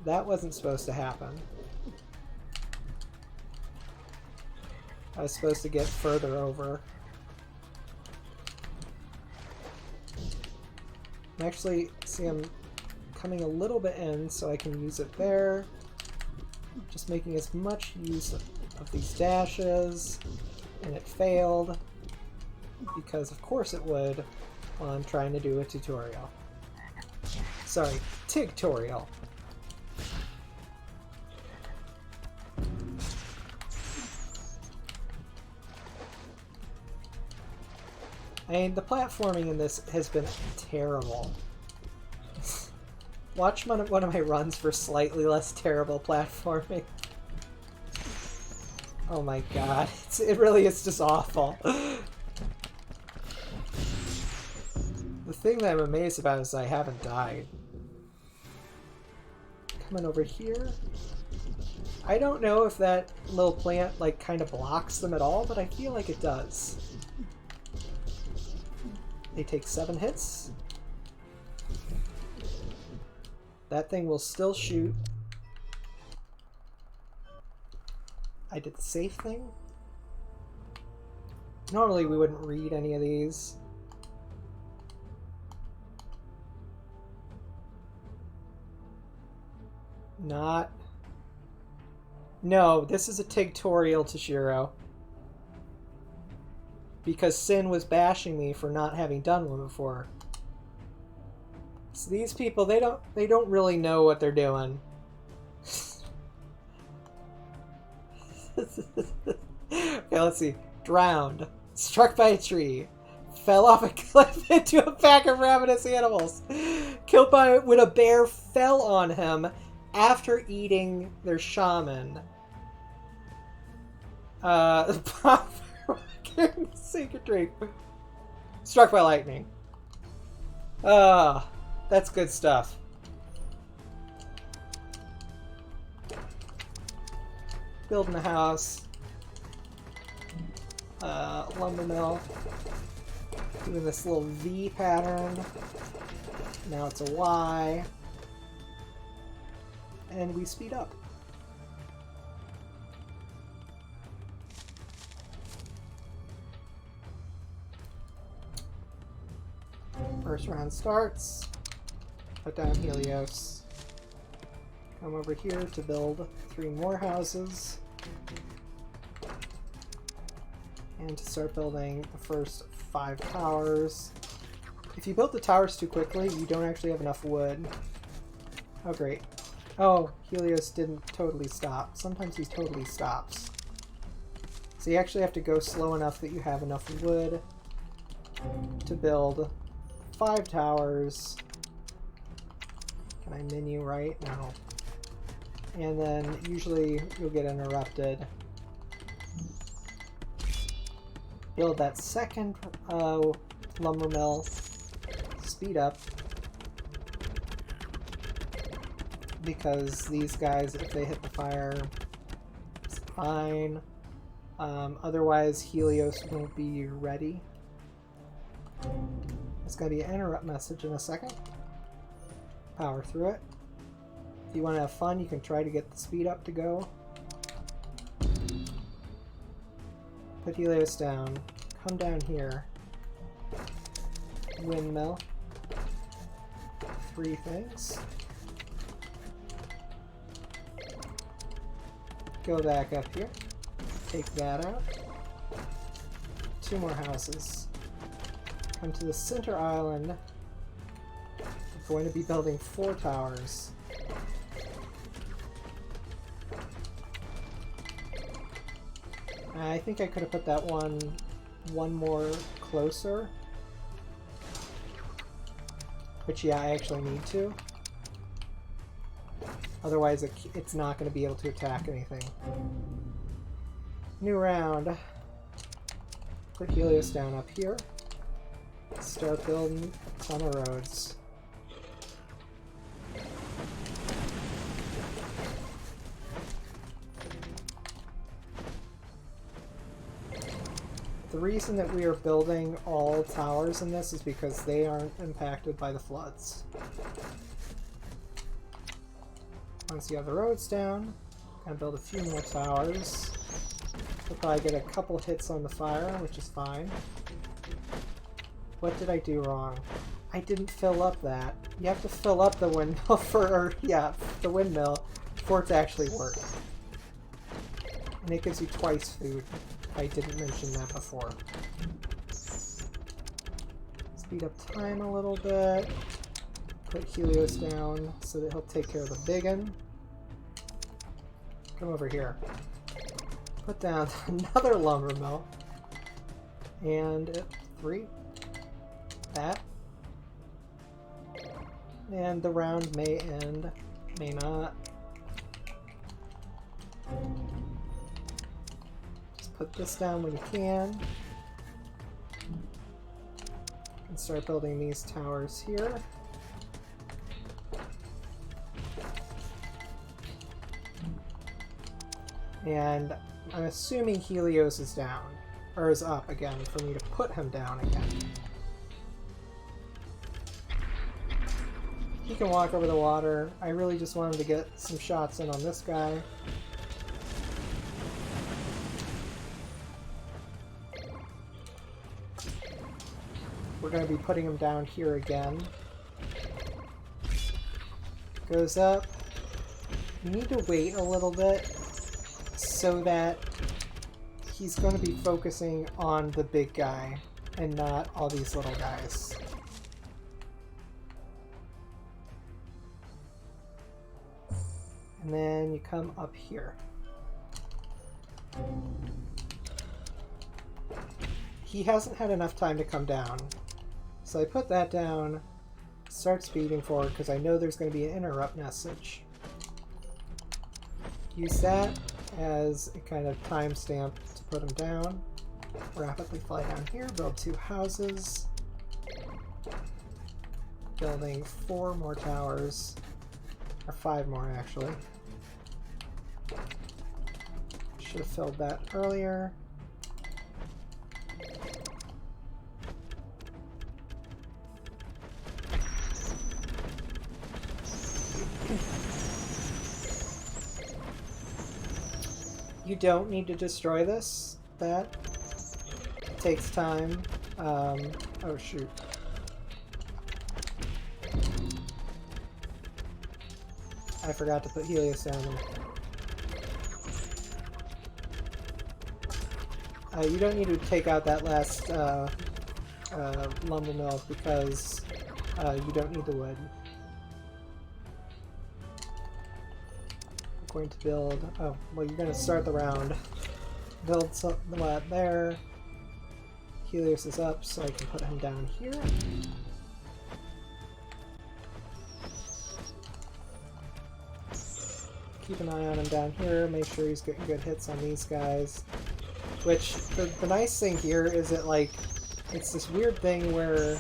That wasn't supposed to happen. I was supposed to get further over. Actually, see, I'm coming a little bit in so I can use it there. Just making as much use of these dashes, and it failed because of course it would while I'm trying to do a tutorial. Sorry, TigTorial. I mean, the platforming in this has been terrible. Watch one of my runs for slightly less terrible platforming. Oh my god, it really is just awful. The thing that I'm amazed about is I haven't died. coming over here. I don't know if that little plant like kind of blocks them at all, but I feel like it does. They take 7 hits. That thing will still shoot. I did the safe thing. Normally we wouldn't read any of these. Not... No, this is a TigTorial to Shiro. Because Sin was bashing me for not having done one before. So these people, they don't really know what they're doing. Okay, let's see. Drowned. Struck by a tree. Fell off a cliff into a pack of ravenous animals. Killed by when a bear fell on him after eating their shaman. Sacred drink. Struck by lightning. That's good stuff. Building a house. Lumber mill. Doing this little V pattern. Now it's a Y. And we speed up. First round starts. Put down Helios. Come over here to build 3 more houses. And to start building the first 5 towers. If you build the towers too quickly, you don't actually have enough wood. Oh, great. Oh, Helios didn't totally stop. Sometimes he totally stops. So you actually have to go slow enough that you have enough wood to build 5 towers. Can I menu right? No. And then usually you'll get interrupted. Build that second lumber mill. Speed up. Because these guys, if they hit the fire, it's fine. Otherwise, Helios won't be ready. It's going to be an interrupt message in a second. Power through it. If you want to have fun, you can try to get the speed up to go. Put Helios down. Come down here. Windmill. 3 things. Go back up here. Take that out. 2 more houses. Come to the center island. We're going to be building 4 towers. I think I could have put that one more closer. Which, yeah, I actually need to. Otherwise, it's not going to be able to attack anything. New round. Put Helios down up here. Start building a ton of roads. The reason that we are building all towers in this is because they aren't impacted by the floods. Once you have the roads down, and build a few more towers. We'll probably get a couple hits on the fire, which is fine. What did I do wrong? I didn't fill up that. You have to fill up the windmill the windmill for it to actually work. And it gives you twice food. I didn't mention that before. Speed up time a little bit. Put Helios down so that he'll take care of the biggin. Come over here. Put down another lumber mill. And 3. That. And the round may end, may not. Just put this down when you can. And start building these towers here. And I'm assuming Helios is down, or is up again, for me to put him down again. He can walk over the water. I really just want him to get some shots in on this guy. We're going to be putting him down here again. Goes up. You need to wait a little bit so that he's going to be focusing on the big guy and not all these little guys. And then you come up here. He hasn't had enough time to come down. So I put that down, start speeding forward because I know there's going to be an interrupt message. Use that as a kind of timestamp to put him down. Rapidly fly down here, build 2 houses. Building 4 more towers. Or 5 more, actually. Should have filled that earlier. You don't need to destroy this. That takes time. Oh shoot. I forgot to put Helios down there. You don't need to take out that last lumber mill because you don't need the wood. Going to build. Oh, well, you're going to start the round. Build something there. Helios is up, so I can put him down here. Keep an eye on him down here. Make sure he's getting good hits on these guys. Which the nice thing here is that like it's this weird thing where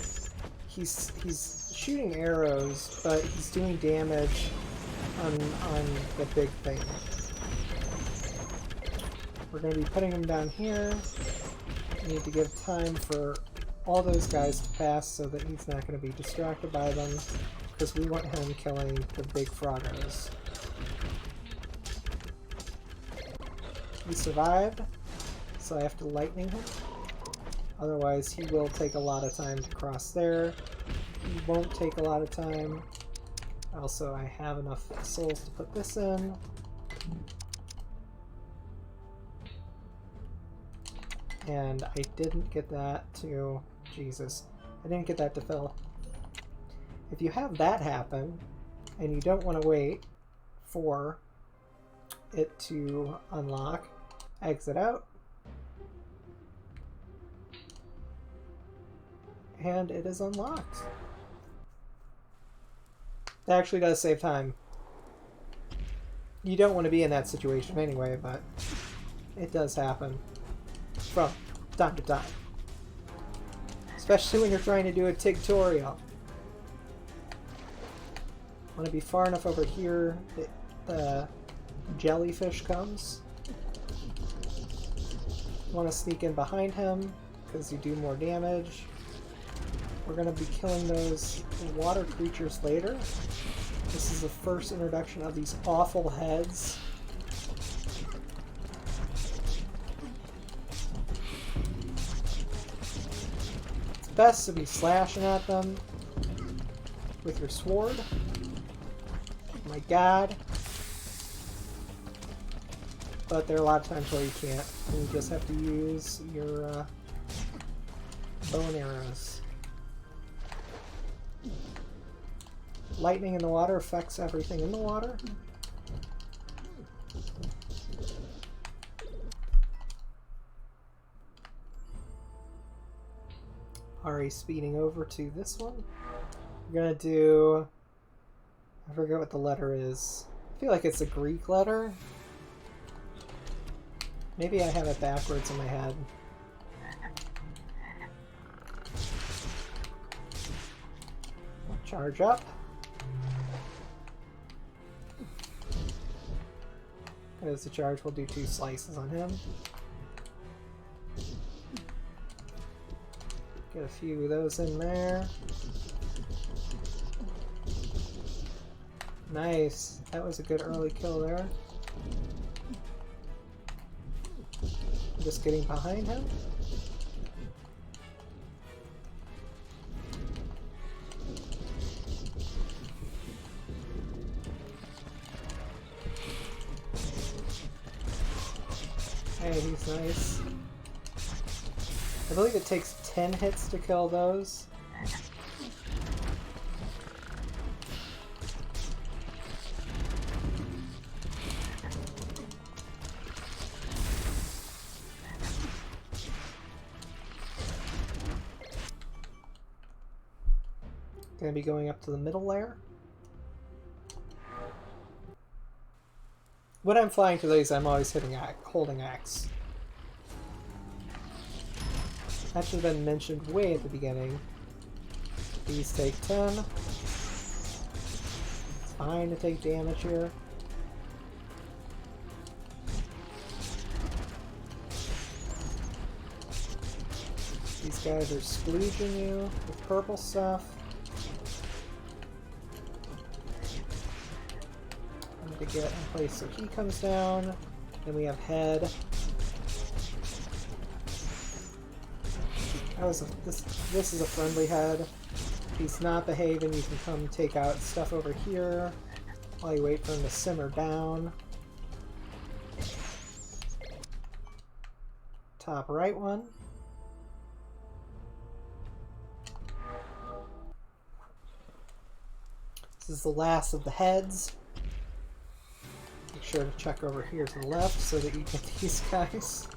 he's shooting arrows, but he's doing damage on the big thing. We're going to be putting him down here. We need to give time for all those guys to pass so that he's not going to be distracted by them, because we want him killing the big froggos. He survived, so I have to lightning him. Otherwise he will take a lot of time to cross there. He won't take a lot of time. Also, I have enough souls to put this in. And I didn't get that to... Jesus. I didn't get that to fill. If you have that happen, and you don't want to wait for it to unlock, exit out. And it is unlocked. That actually does save time. You don't want to be in that situation anyway, but it does happen from time to time. Especially when you're trying to do a TigTorial. Want to be far enough over here that the jellyfish comes. Want to sneak in behind him because you do more damage. We're going to be killing those water creatures later. This is the first introduction of these awful heads. It's best to be slashing at them with your sword. Oh my god. But there are a lot of times where you can't. And you just have to use your bow and arrows. Lightning in the water affects everything in the water. Already speeding over to this one. We're gonna do... I forget what the letter is. I feel like it's a Greek letter. Maybe I have it backwards in my head. Charge up. As the charge, we'll do 2 slices on him. Get a few of those in there. Nice. That was a good early kill there. Just getting behind him. Hey, he's nice. I believe it takes 10 hits to kill those. Gonna be going up to the middle layer. When I'm flying to these, I'm always holding X. That should have been mentioned way at the beginning. These take 10. It's fine to take damage here. These guys are splooging you with purple stuff. I need to get in place so he comes down. Then we have head. This is a friendly head. If he's not behaving, you can come take out stuff over here while you wait for him to simmer down. Top right one. This is the last of the heads. Make sure to check over here to the left so that you get these guys.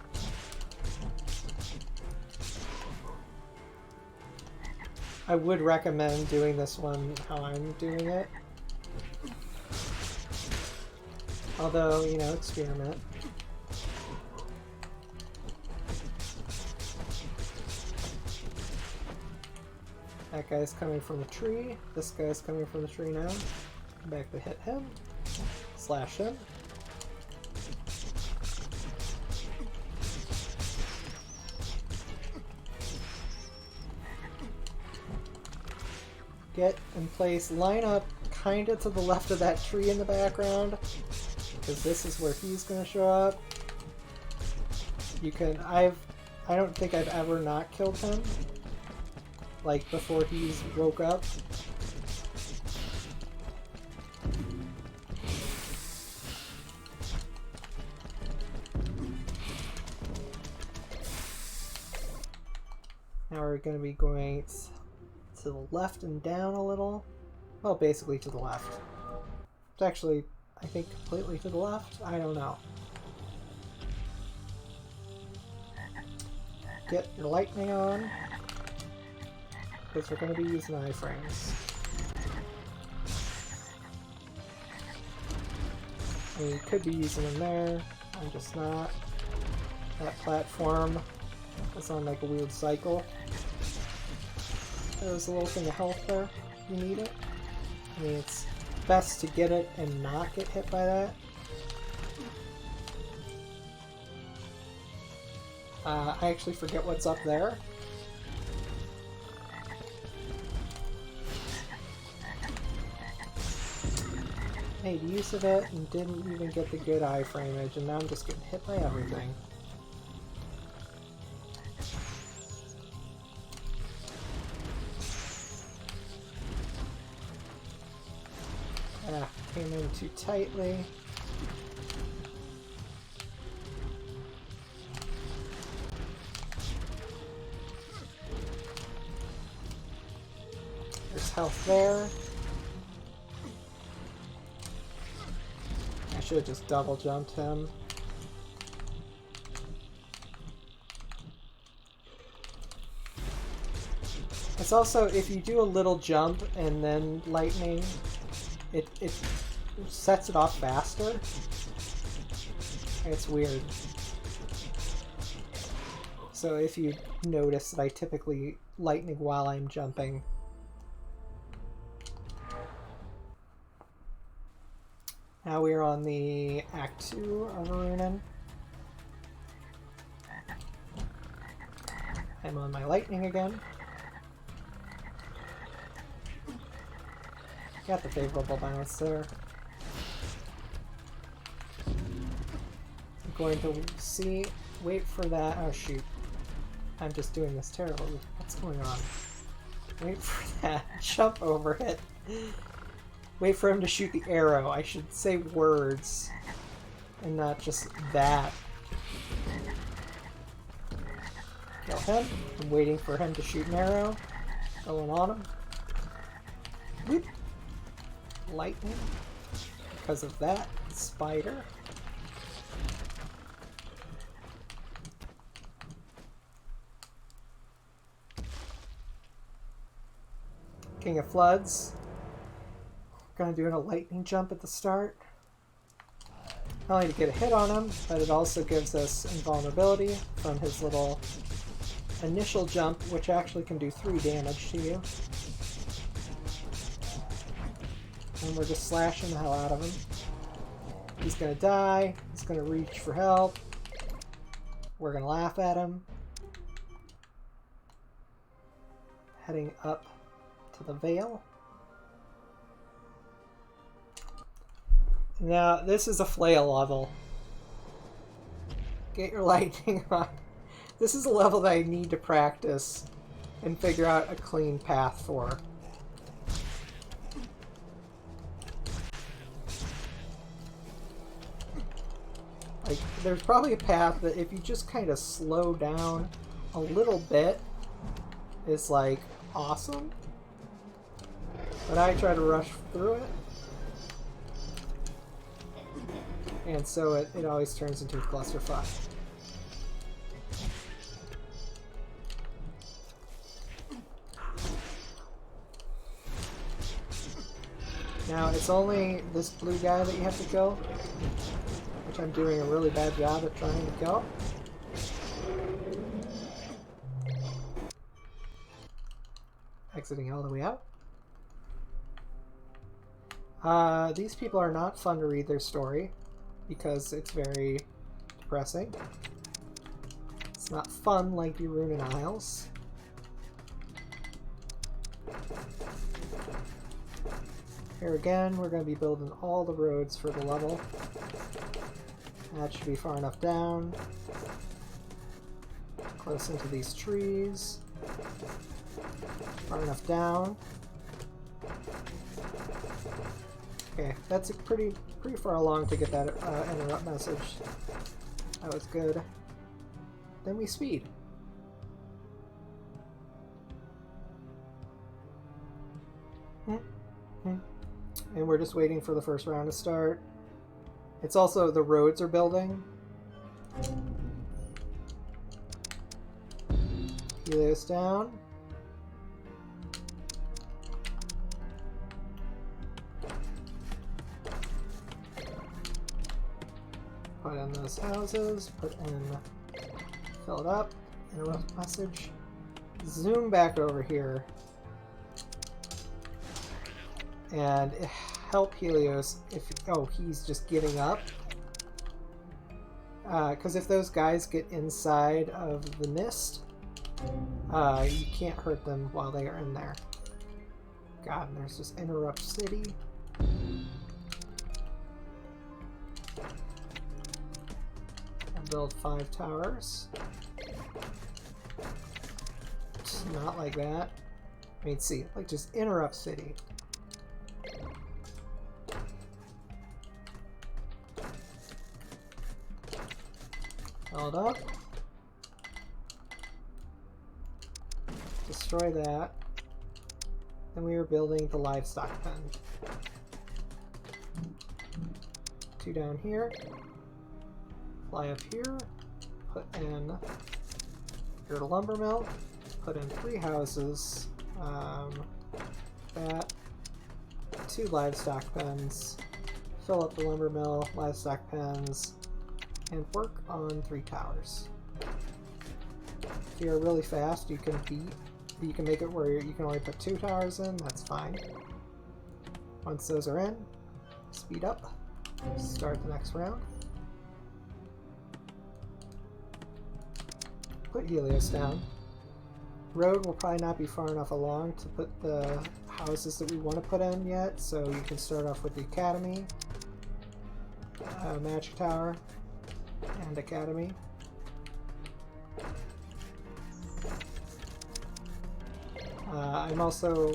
I would recommend doing this one how I'm doing it. Although, you know, experiment. That guy's coming from the tree. This guy's coming from the tree now. Come back to hit him. Slash him. Get in place, line up kind of to the left of that tree in the background, because this is where he's going to show up. You can, I don't think I've ever not killed him, like before he's woke up. Now we're going to be going to the left and down a little. Well, basically to the left. It's actually, I think, completely to the left. I don't know. Get your lightning on, because we're going to be using iframes. I mean, you could be using them there. I'm just not. That platform is on like a weird cycle. There's a little thing of health there. You need it. I mean, it's best to get it and not get hit by that. I actually forget what's up there. Made use of it and didn't even get the good iframeage, and now I'm just getting hit by everything. Came in too tightly. There's health there. I should have just double jumped him. It's also, if you do a little jump and then lightning, it sets it off faster. It's weird. So if you notice that I typically lightning while I'm jumping. Now we are on the Act 2 of Arunin. I'm on my lightning again. Got the favorable bounce there. I'm going to wait for that. Oh shoot. I'm just doing this terribly. What's going on? Wait for that. Jump over it. Wait for him to shoot the arrow. I should say words and not just that. Kill him. I'm waiting for him to shoot an arrow. Going on him. Whoop. Lightning. Because of that. Spider. King of Floods. Gonna do a lightning jump at the start. Not only to get a hit on him, but it also gives us invulnerability from his little initial jump, which actually can do 3 damage to you. And we're just slashing the hell out of him. He's gonna die. He's gonna reach for help. We're gonna laugh at him. Heading up to the Vale. Now, this is a flail level. Get your lightning on. This is a level that I need to practice and figure out a clean path for. Like, there's probably a path that if you just kind of slow down a little bit is like awesome. But I try to rush through it. And so it always turns into a clusterfuck. Now, it's only this blue guy that you have to kill, which I'm doing a really bad job at trying to kill. Exiting all the way out. These people are not fun to read their story because it's very depressing. It's not fun like the Arunin Isles. Here again, we're going to be building all the roads for the level. That should be far enough down. Close into these trees. Far enough down. Okay, that's a pretty far along to get that interrupt message. That was good. Then we speed. And we're just waiting for the first round to start. It's also the roads are building. Helios down. Put in those houses, fill it up, interrupt message. Zoom back over here. And help Helios if, oh, he's just giving up. Because if those guys get inside of the mist, you can't hurt them while they are in there. God, and there's this interrupt city. And build 5 towers. Not like that. I mean, see, like just interrupt city. Hold up. Destroy that. Then we are building the livestock pen. 2 down here. Fly up here. Put in your lumber mill. Put in 3 houses. That. 2 livestock pens. Fill up the lumber mill, livestock pens, and work on 3 towers. If you're really fast, you can make it where you can only put 2 towers in, that's fine. Once those are in, speed up. Start the next round. Put Helios down. Road will probably not be far enough along to put the houses that we want to put in yet, so you can start off with the Academy, Magic Tower, and Academy. I'm also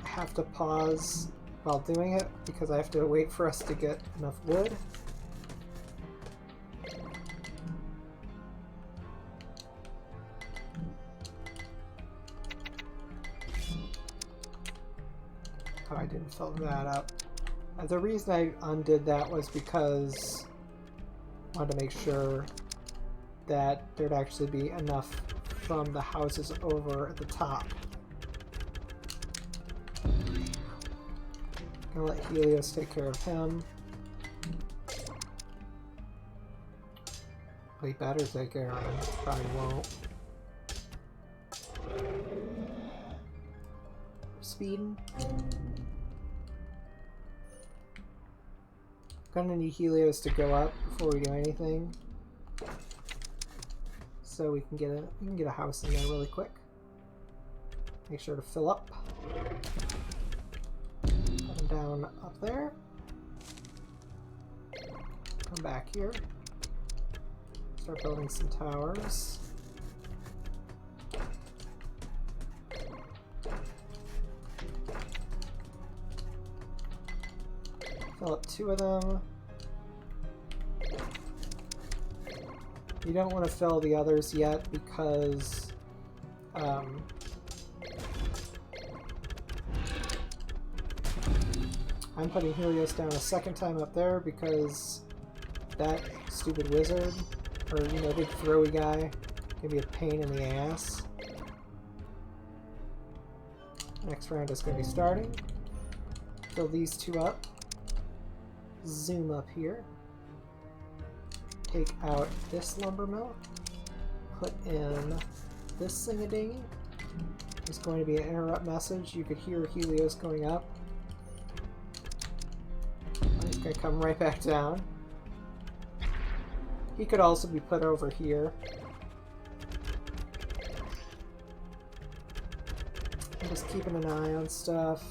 have to pause while doing it because I have to wait for us to get enough wood. Oh, I didn't fill that up. The reason I undid that was because I wanted to make sure that there'd actually be enough from the houses over at the top. Gonna let Helios take care of him. He better take care of him. Probably won't. Speeding. Gonna need Helios to go up before we do anything, so we can get a house in there really quick. Make sure to fill up. Put them down up there. Come back here. Start building some towers. Fill up 2 of them. You don't want to fill the others yet because I'm putting Helios down a second time up there because that stupid wizard, or you know, big throwy guy, can be a pain in the ass. Next round is going to be starting. Fill these 2 up. Zoom up here. Take out this lumber mill. Put in this thingadingy. There's going to be an interrupt message. You could hear Helios going up. He's going to come right back down. He could also be put over here. I'm just keeping an eye on stuff.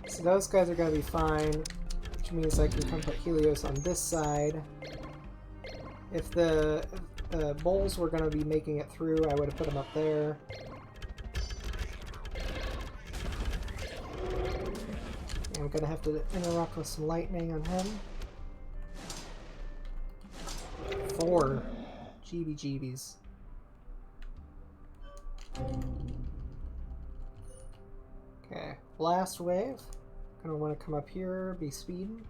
So those guys are going to be fine, which means I can come put Helios on this side. If the bowls were going to be making it through, I would have put them up there. And I'm going to have to interrupt with some lightning on him. 4. GBGBs. Okay, last wave. Gonna want to come up here, be speeding.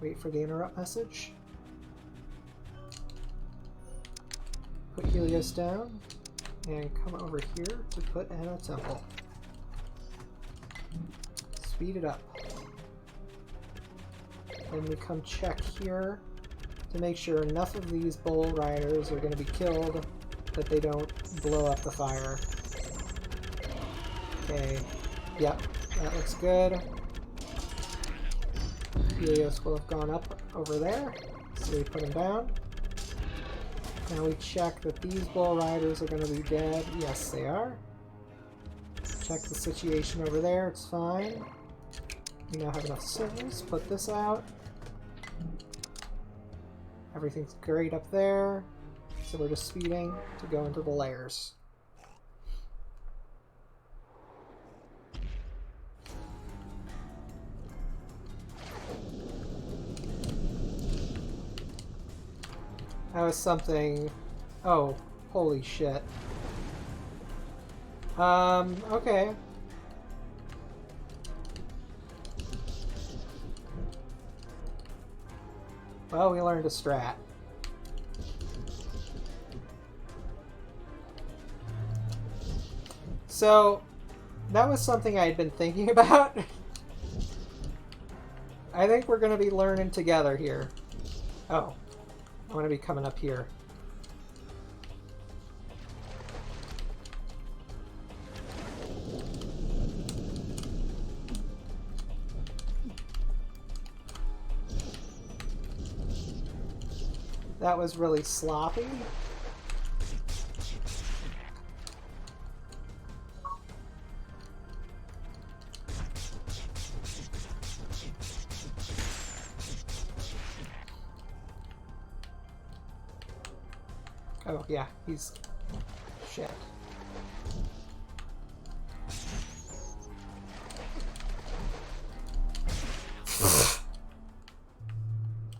Wait for the interrupt message. Put Helios down, and come over here to put in a temple. Speed it up. Then we come check here to make sure enough of these bull riders are going to be killed that they don't blow up the fire. Okay, yep, that looks good. Helios will have gone up over there, so we put him down. Now we check that these bull riders are going to be dead. Yes, they are. Check the situation over there, it's fine. We now have enough civils. Put this out. Everything's great up there, so we're just speeding to go into the layers. That was something... Oh, holy shit. Okay. Well, we learned a strat. So, that was something I had been thinking about. I think we're going to be learning together here. Oh. I want to be coming up here. that was really sloppy. Oh, yeah, he's... shit.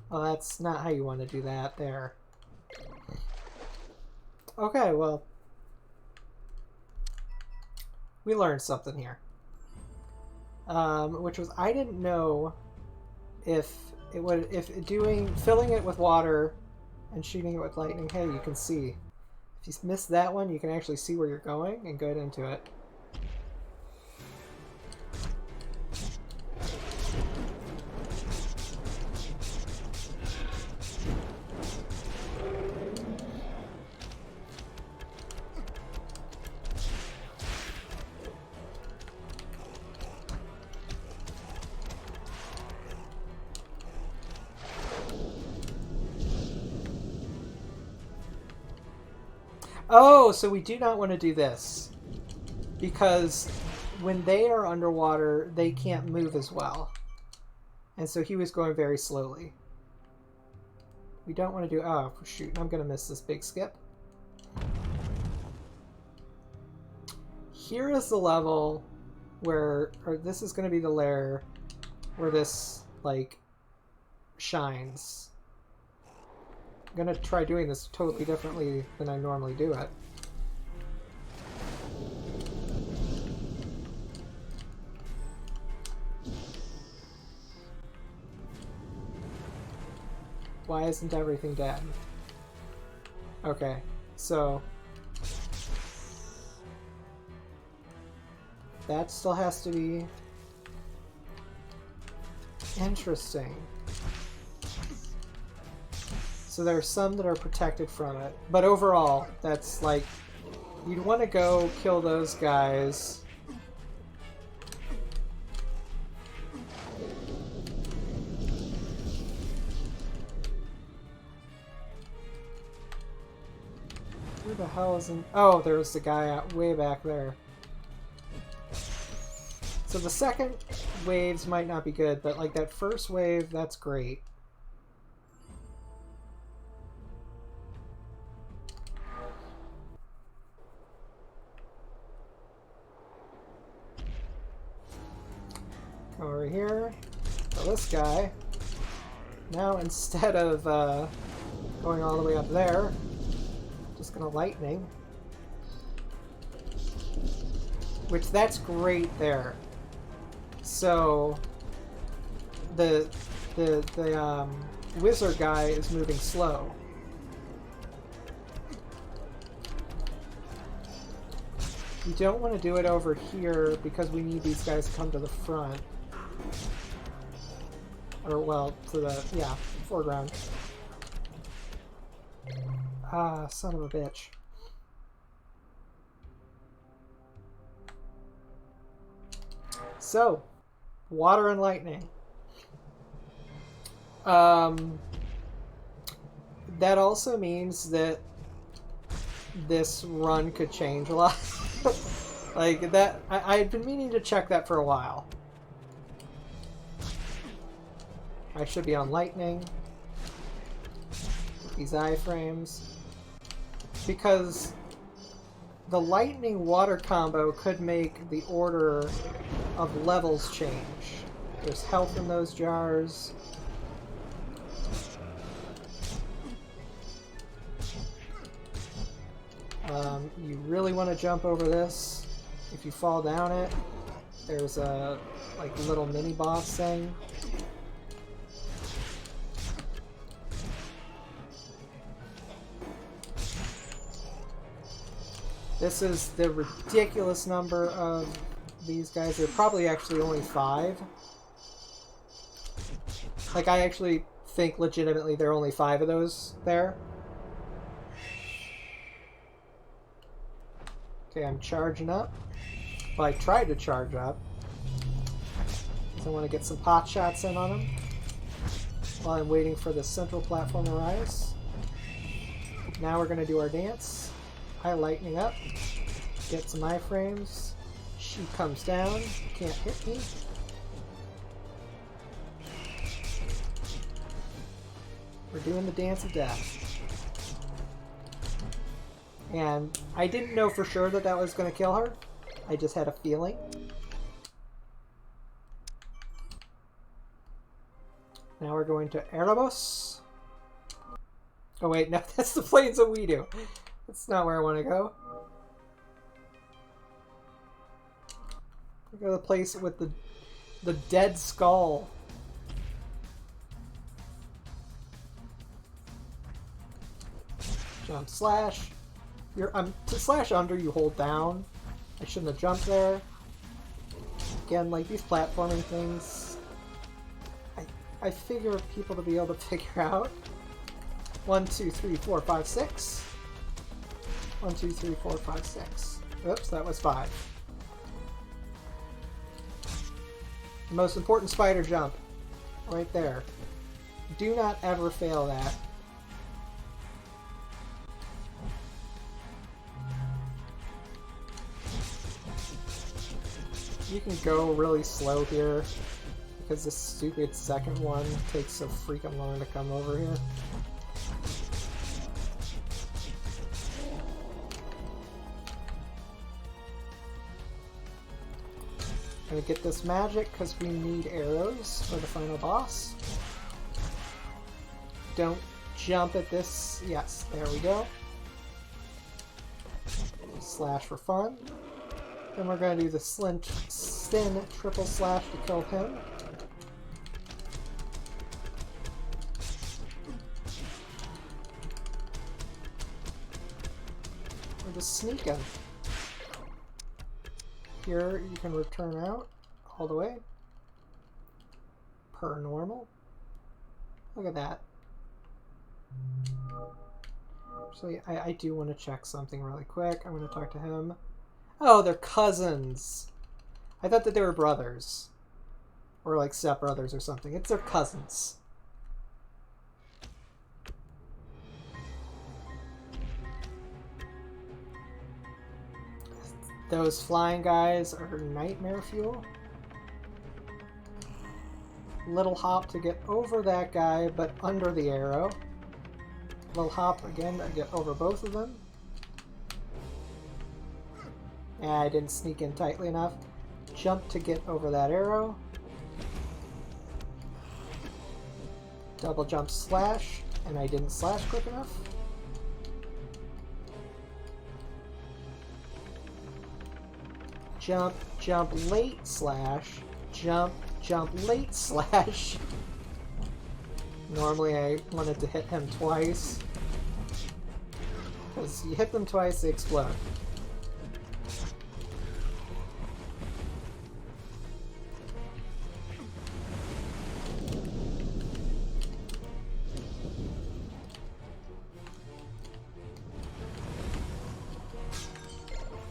Well, that's not how you want to do that there. Okay, well... we learned something here. Which was, I didn't know if it would... filling it with water and shooting it with lightning, hey, you can see. If you miss that one, you can actually see where you're going and go into it. Oh, so we do not want to do this. Because when they are underwater, they can't move as well. And so he was going very slowly. We don't want to do... oh, shoot. I'm going to miss this big skip. Here is the level where... or this is going to be the layer where this, like, shines. I'm going to try doing this totally differently than I normally do it. Why isn't everything dead? Okay, so... that still has to be... interesting. So there are some that are protected from it. But overall, that's like... you'd want to go kill those guys. Where the hell isn't... oh, there's the guy out way back there. So the second waves might not be good, but like that first wave, that's great. Come over here. So this guy. Now instead of going all the way up there, just gonna lightning. Which that's great there. So the wizard guy is moving slow. You don't want to do it over here because we need these guys to come to the front. Or, well, to the, yeah, foreground. Ah, son of a bitch. So, water and lightning. That also means that this run could change a lot. Like, that, I've been meaning to check that for a while. I should be on lightning. These iframes. Because the lightning water combo could make the order of levels change. There's health in those jars. You really want to jump over this. If you fall down it, there's a like little mini boss thing. This is the ridiculous number of these guys. There are probably actually only 5. Like, I actually think legitimately there are only 5 of those there. Okay, I'm charging up. Well, I tried to charge up. I want to get some pot shots in on them while I'm waiting for the central platform to rise. Now we're going to do our dance. I lightning up. Get some iframes. She comes down. Can't hit me. We're doing the dance of death. And I didn't know for sure that that was going to kill her. I just had a feeling. Now we're going to Erebos. Oh wait, no, that's the Plains of Weedu. That's not where I want to go. We go to the place with the dead skull. Jump slash. To slash under, you hold down. I shouldn't have jumped there. Again, like these platforming things, I figure people to be able to figure out. 1, 2, 3, 4, 5, 6. 1, 2, 3, 4, 5, 6. Oops, that was 5. The most important spider jump. Right there. Do not ever fail that. You can go really slow here because this stupid second one takes so freaking long to come over here. Gonna get this magic because we need arrows for the final boss. Don't jump at this. Yes, there we go. Slash for fun. Then we're gonna do the Sin triple slash to kill him. We're just sneaking. Here you can return out all the way. Per normal. Look at that. So yeah, I do want to check something really quick. I'm going to talk to him. Oh, they're cousins. I thought that they were brothers. Or like stepbrothers or something. It's their cousins. Those flying guys are nightmare fuel. Little hop to get over that guy, but under the arrow. Little hop again to get over both of them. Yeah, I didn't sneak in tightly enough. Jump to get over that arrow. Double jump slash, and I didn't slash quick enough. Jump, jump, late slash, jump, jump, late slash. Normally I wanted to hit him twice. Because you hit them twice, they explode.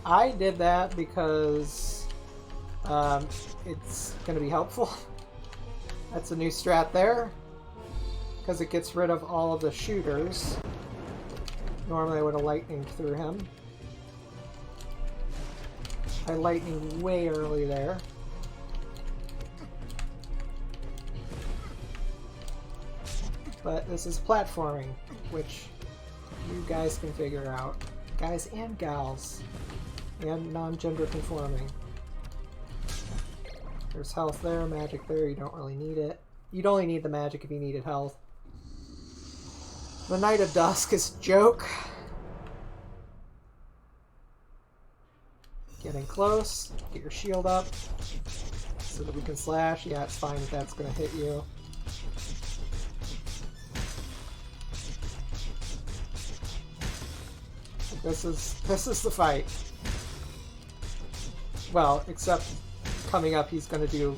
I did that because it's going to be helpful. That's a new strat there. Because it gets rid of all of the shooters. Normally I would have lightninged through him. I lightninged way early there. But this is platforming, which you guys can figure out. Guys and gals. And non-gender conforming. There's health there, magic there, you don't really need it. You'd only need the magic if you needed health. The Knight of Dusk is a joke. Getting close, get your shield up so that we can slash. Yeah, it's fine if that's going to hit you. This is the fight. Well, except coming up, he's going to do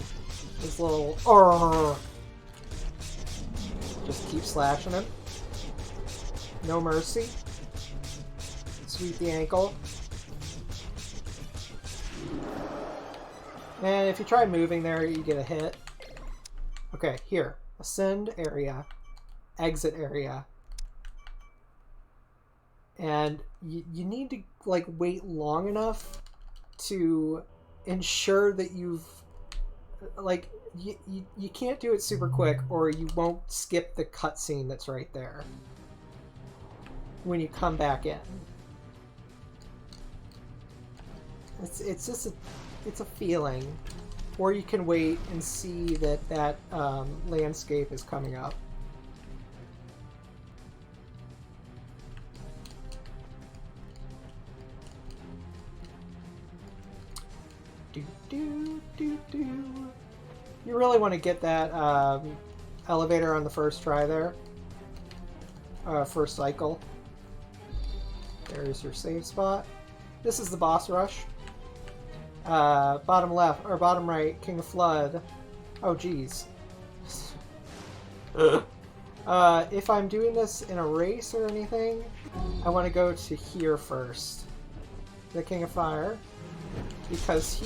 his little... Just keep slashing him. No mercy. Sweep the ankle. And if you try moving there, you get a hit. Okay, here. Ascend area. Exit area. And you need to like wait long enough to ensure that you've like you can't do it super quick or you won't skip the cutscene that's right there when you come back in. It's just it's a feeling. Or you can wait and see that landscape is coming up. You really want to get that elevator on the first try there. First cycle. There's your save spot. This is the boss rush. Bottom left, or bottom right, King of Flood. Oh, geez. If I'm doing this in a race or anything, I want to go to here first. The King of Fire. Because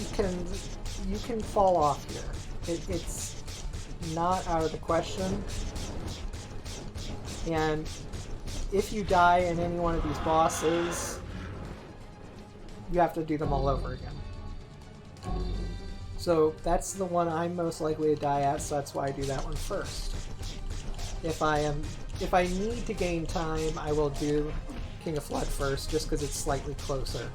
you can fall off here. It's not out of the question. And if you die in any one of these bosses, you have to do them all over again. So that's the one I'm most likely to die at, so that's why I do that one first. If I need to gain time, I will do King of Flood first, just because it's slightly closer.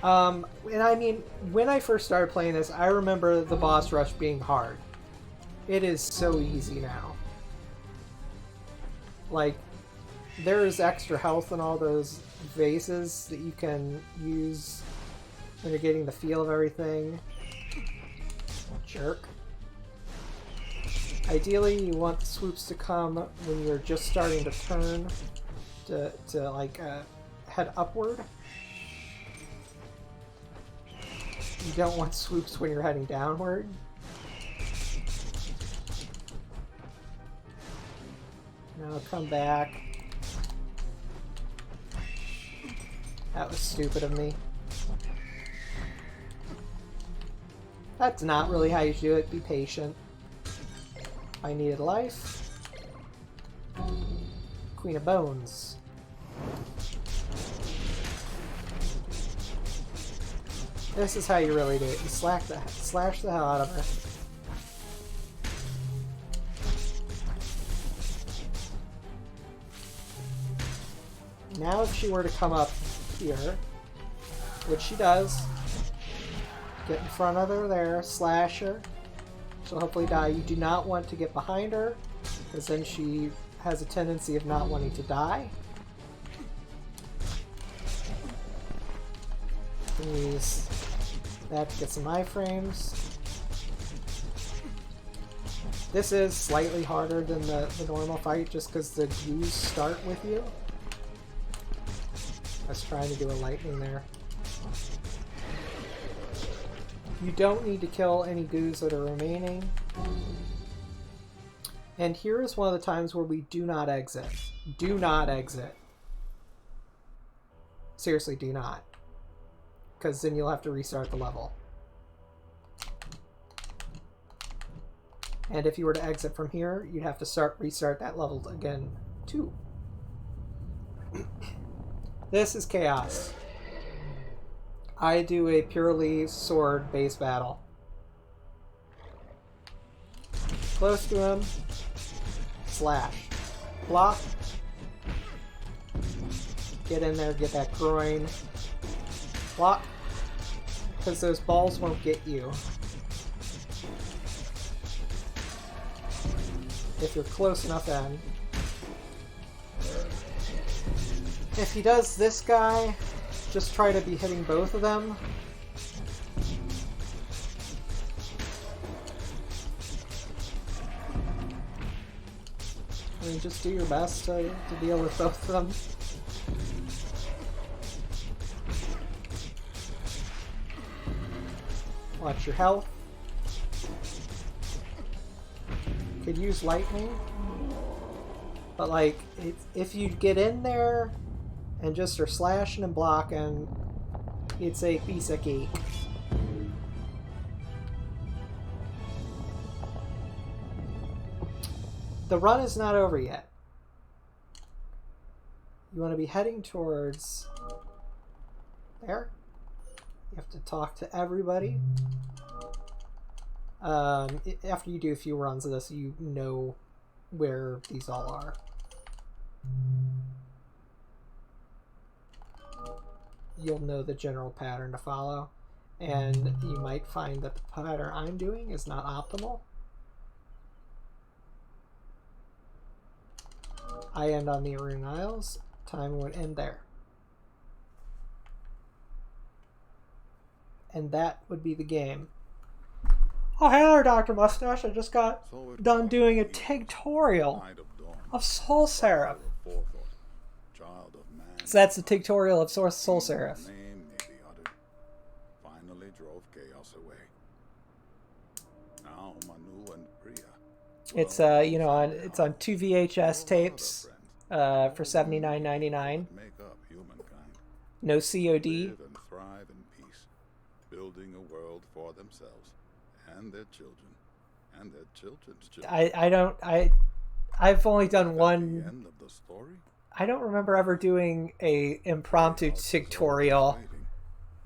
And I mean, when I first started playing this, I remember the boss rush being hard. It is so easy now. Like, there's extra health in all those vases that you can use when you're getting the feel of everything. Jerk. Ideally, you want the swoops to come when you're just starting to turn to like, head upward. You don't want swoops when you're heading downward. Now come back. That was stupid of me. That's not really how you do it. Be patient. I needed life. Queen of Bones. This is how you really do it. You slash the hell out of her. Now if she were to come up here, which she does, get in front of her there, slash her, she'll hopefully die. You do not want to get behind her, because then she has a tendency of not wanting to die. Use that to get some iframes. This is slightly harder than the normal fight, just because the goos start with you. I was trying to do a lightning there. You don't need to kill any goos that are remaining. And here is one of the times where we do not exit. Do not exit. Seriously, do not. Because then you'll have to restart the level. And if you were to exit from here, you'd have to restart that level again, too. This is chaos. I do a purely sword-based battle. Close to him. Slash. Block. Get in there, get that groin. Block. Because those balls won't get you. If you're close enough in. If he does this guy, just try to be hitting both of them. I mean, just do your best to deal with both of them. Watch your health. Could use lightning. But like, if you get in there and just are slashing and blocking, it's a piece of cake. the run is not over yet. You want to be heading towards there. You have to talk to everybody. After you do a few runs of this, you know where these all are. You'll know the general pattern to follow, and you might find that the pattern I'm doing is not optimal. I end on the Rune Isles. Time would end there. And that would be the game. Oh, hey there, Dr. Mustache. I just got done doing a TigTorial of SolSeraph. So that's the TigTorial of SolSeraph. Finally drove chaos away. Now it's you know, it's on 2 VHS tapes for $79.99. No COD. Live and thrive in peace, building a world for themselves and their children and their children's children. I've only done one. At the end of the story, I don't remember ever doing a impromptu TigTorial.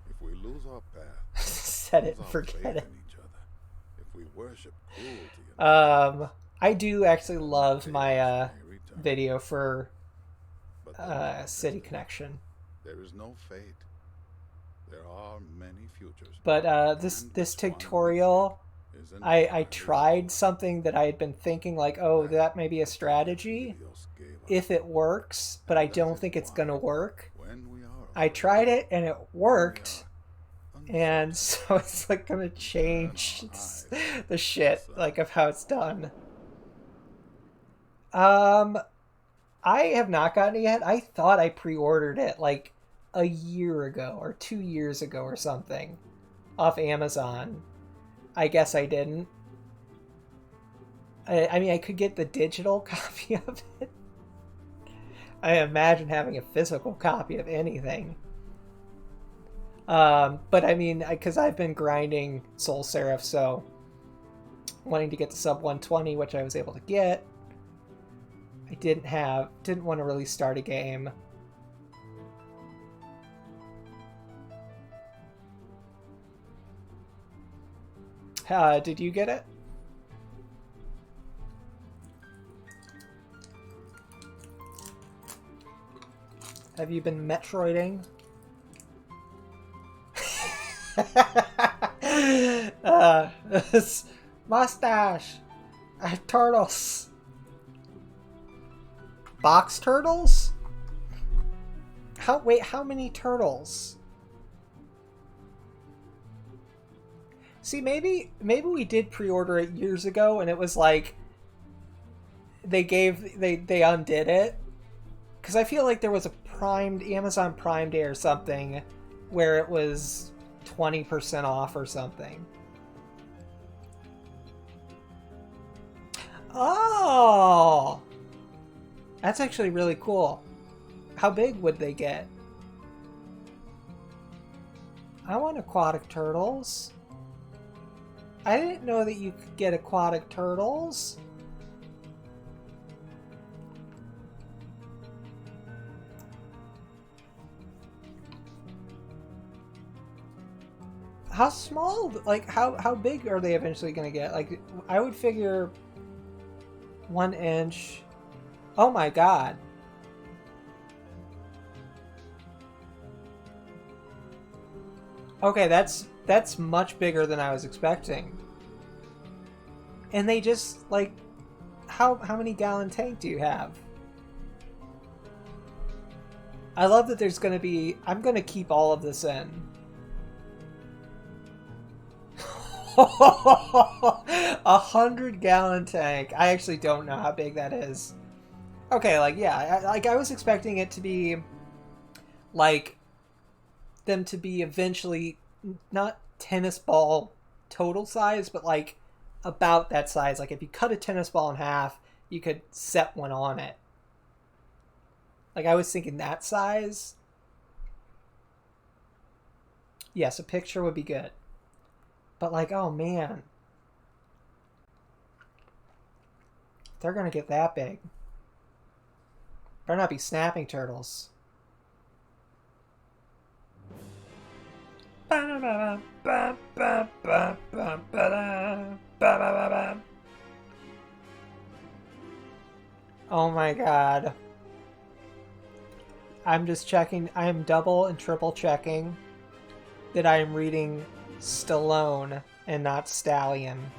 If we lose our path, set it and forget it. if we worship cruelty, I do actually love my video for City Connection. There is no fate. There are many futures. But this TigTorial, I tried something that I had been thinking like, oh, that may be a strategy if it works, but I don't think it's gonna work. I tried it and it worked, and so it's like gonna change the shit like of how it's done. I have not gotten it yet. I thought I pre-ordered it like a year ago or 2 years ago or something off Amazon. I guess I didn't. I mean, I could get the digital copy of it. I imagine having a physical copy of anything. But I mean, because I've been grinding SolSeraph, so wanting to get to sub 120, which I was able to get. I didn't want to really start a game. Did you get it? Have you been Metroiding? Mustache! Turtles! Box turtles? Wait, how many turtles? See, maybe we did pre-order it years ago and it was like they undid it. Because I feel like there was a Amazon Prime Day or something where it was 20% off or something. Oh! That's actually really cool. How big would they get? I want aquatic turtles. I didn't know that you could get aquatic turtles. How small, like, how big are they eventually going to get? Like, I would figure 1 inch. Oh my god. Okay, that's much bigger than I was expecting. And they just, like, how many gallon tank do you have? I love that there's going to be, I'm going to keep all of this in. 100-gallon tank. I actually don't know how big that is. Okay, like, yeah, I was expecting it to be, like, them to be eventually not tennis ball total size, but like about that size. Like if you cut a tennis ball in half, you could set one on it. Like I was thinking that size. Yes, a picture would be good. But like, oh man. they're gonna get that big. Better not be snapping turtles. Oh my god. I'm just checking. I am double and triple checking that I am reading Stallone and not Stallion.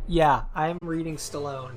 Yeah, I'm reading Stallone.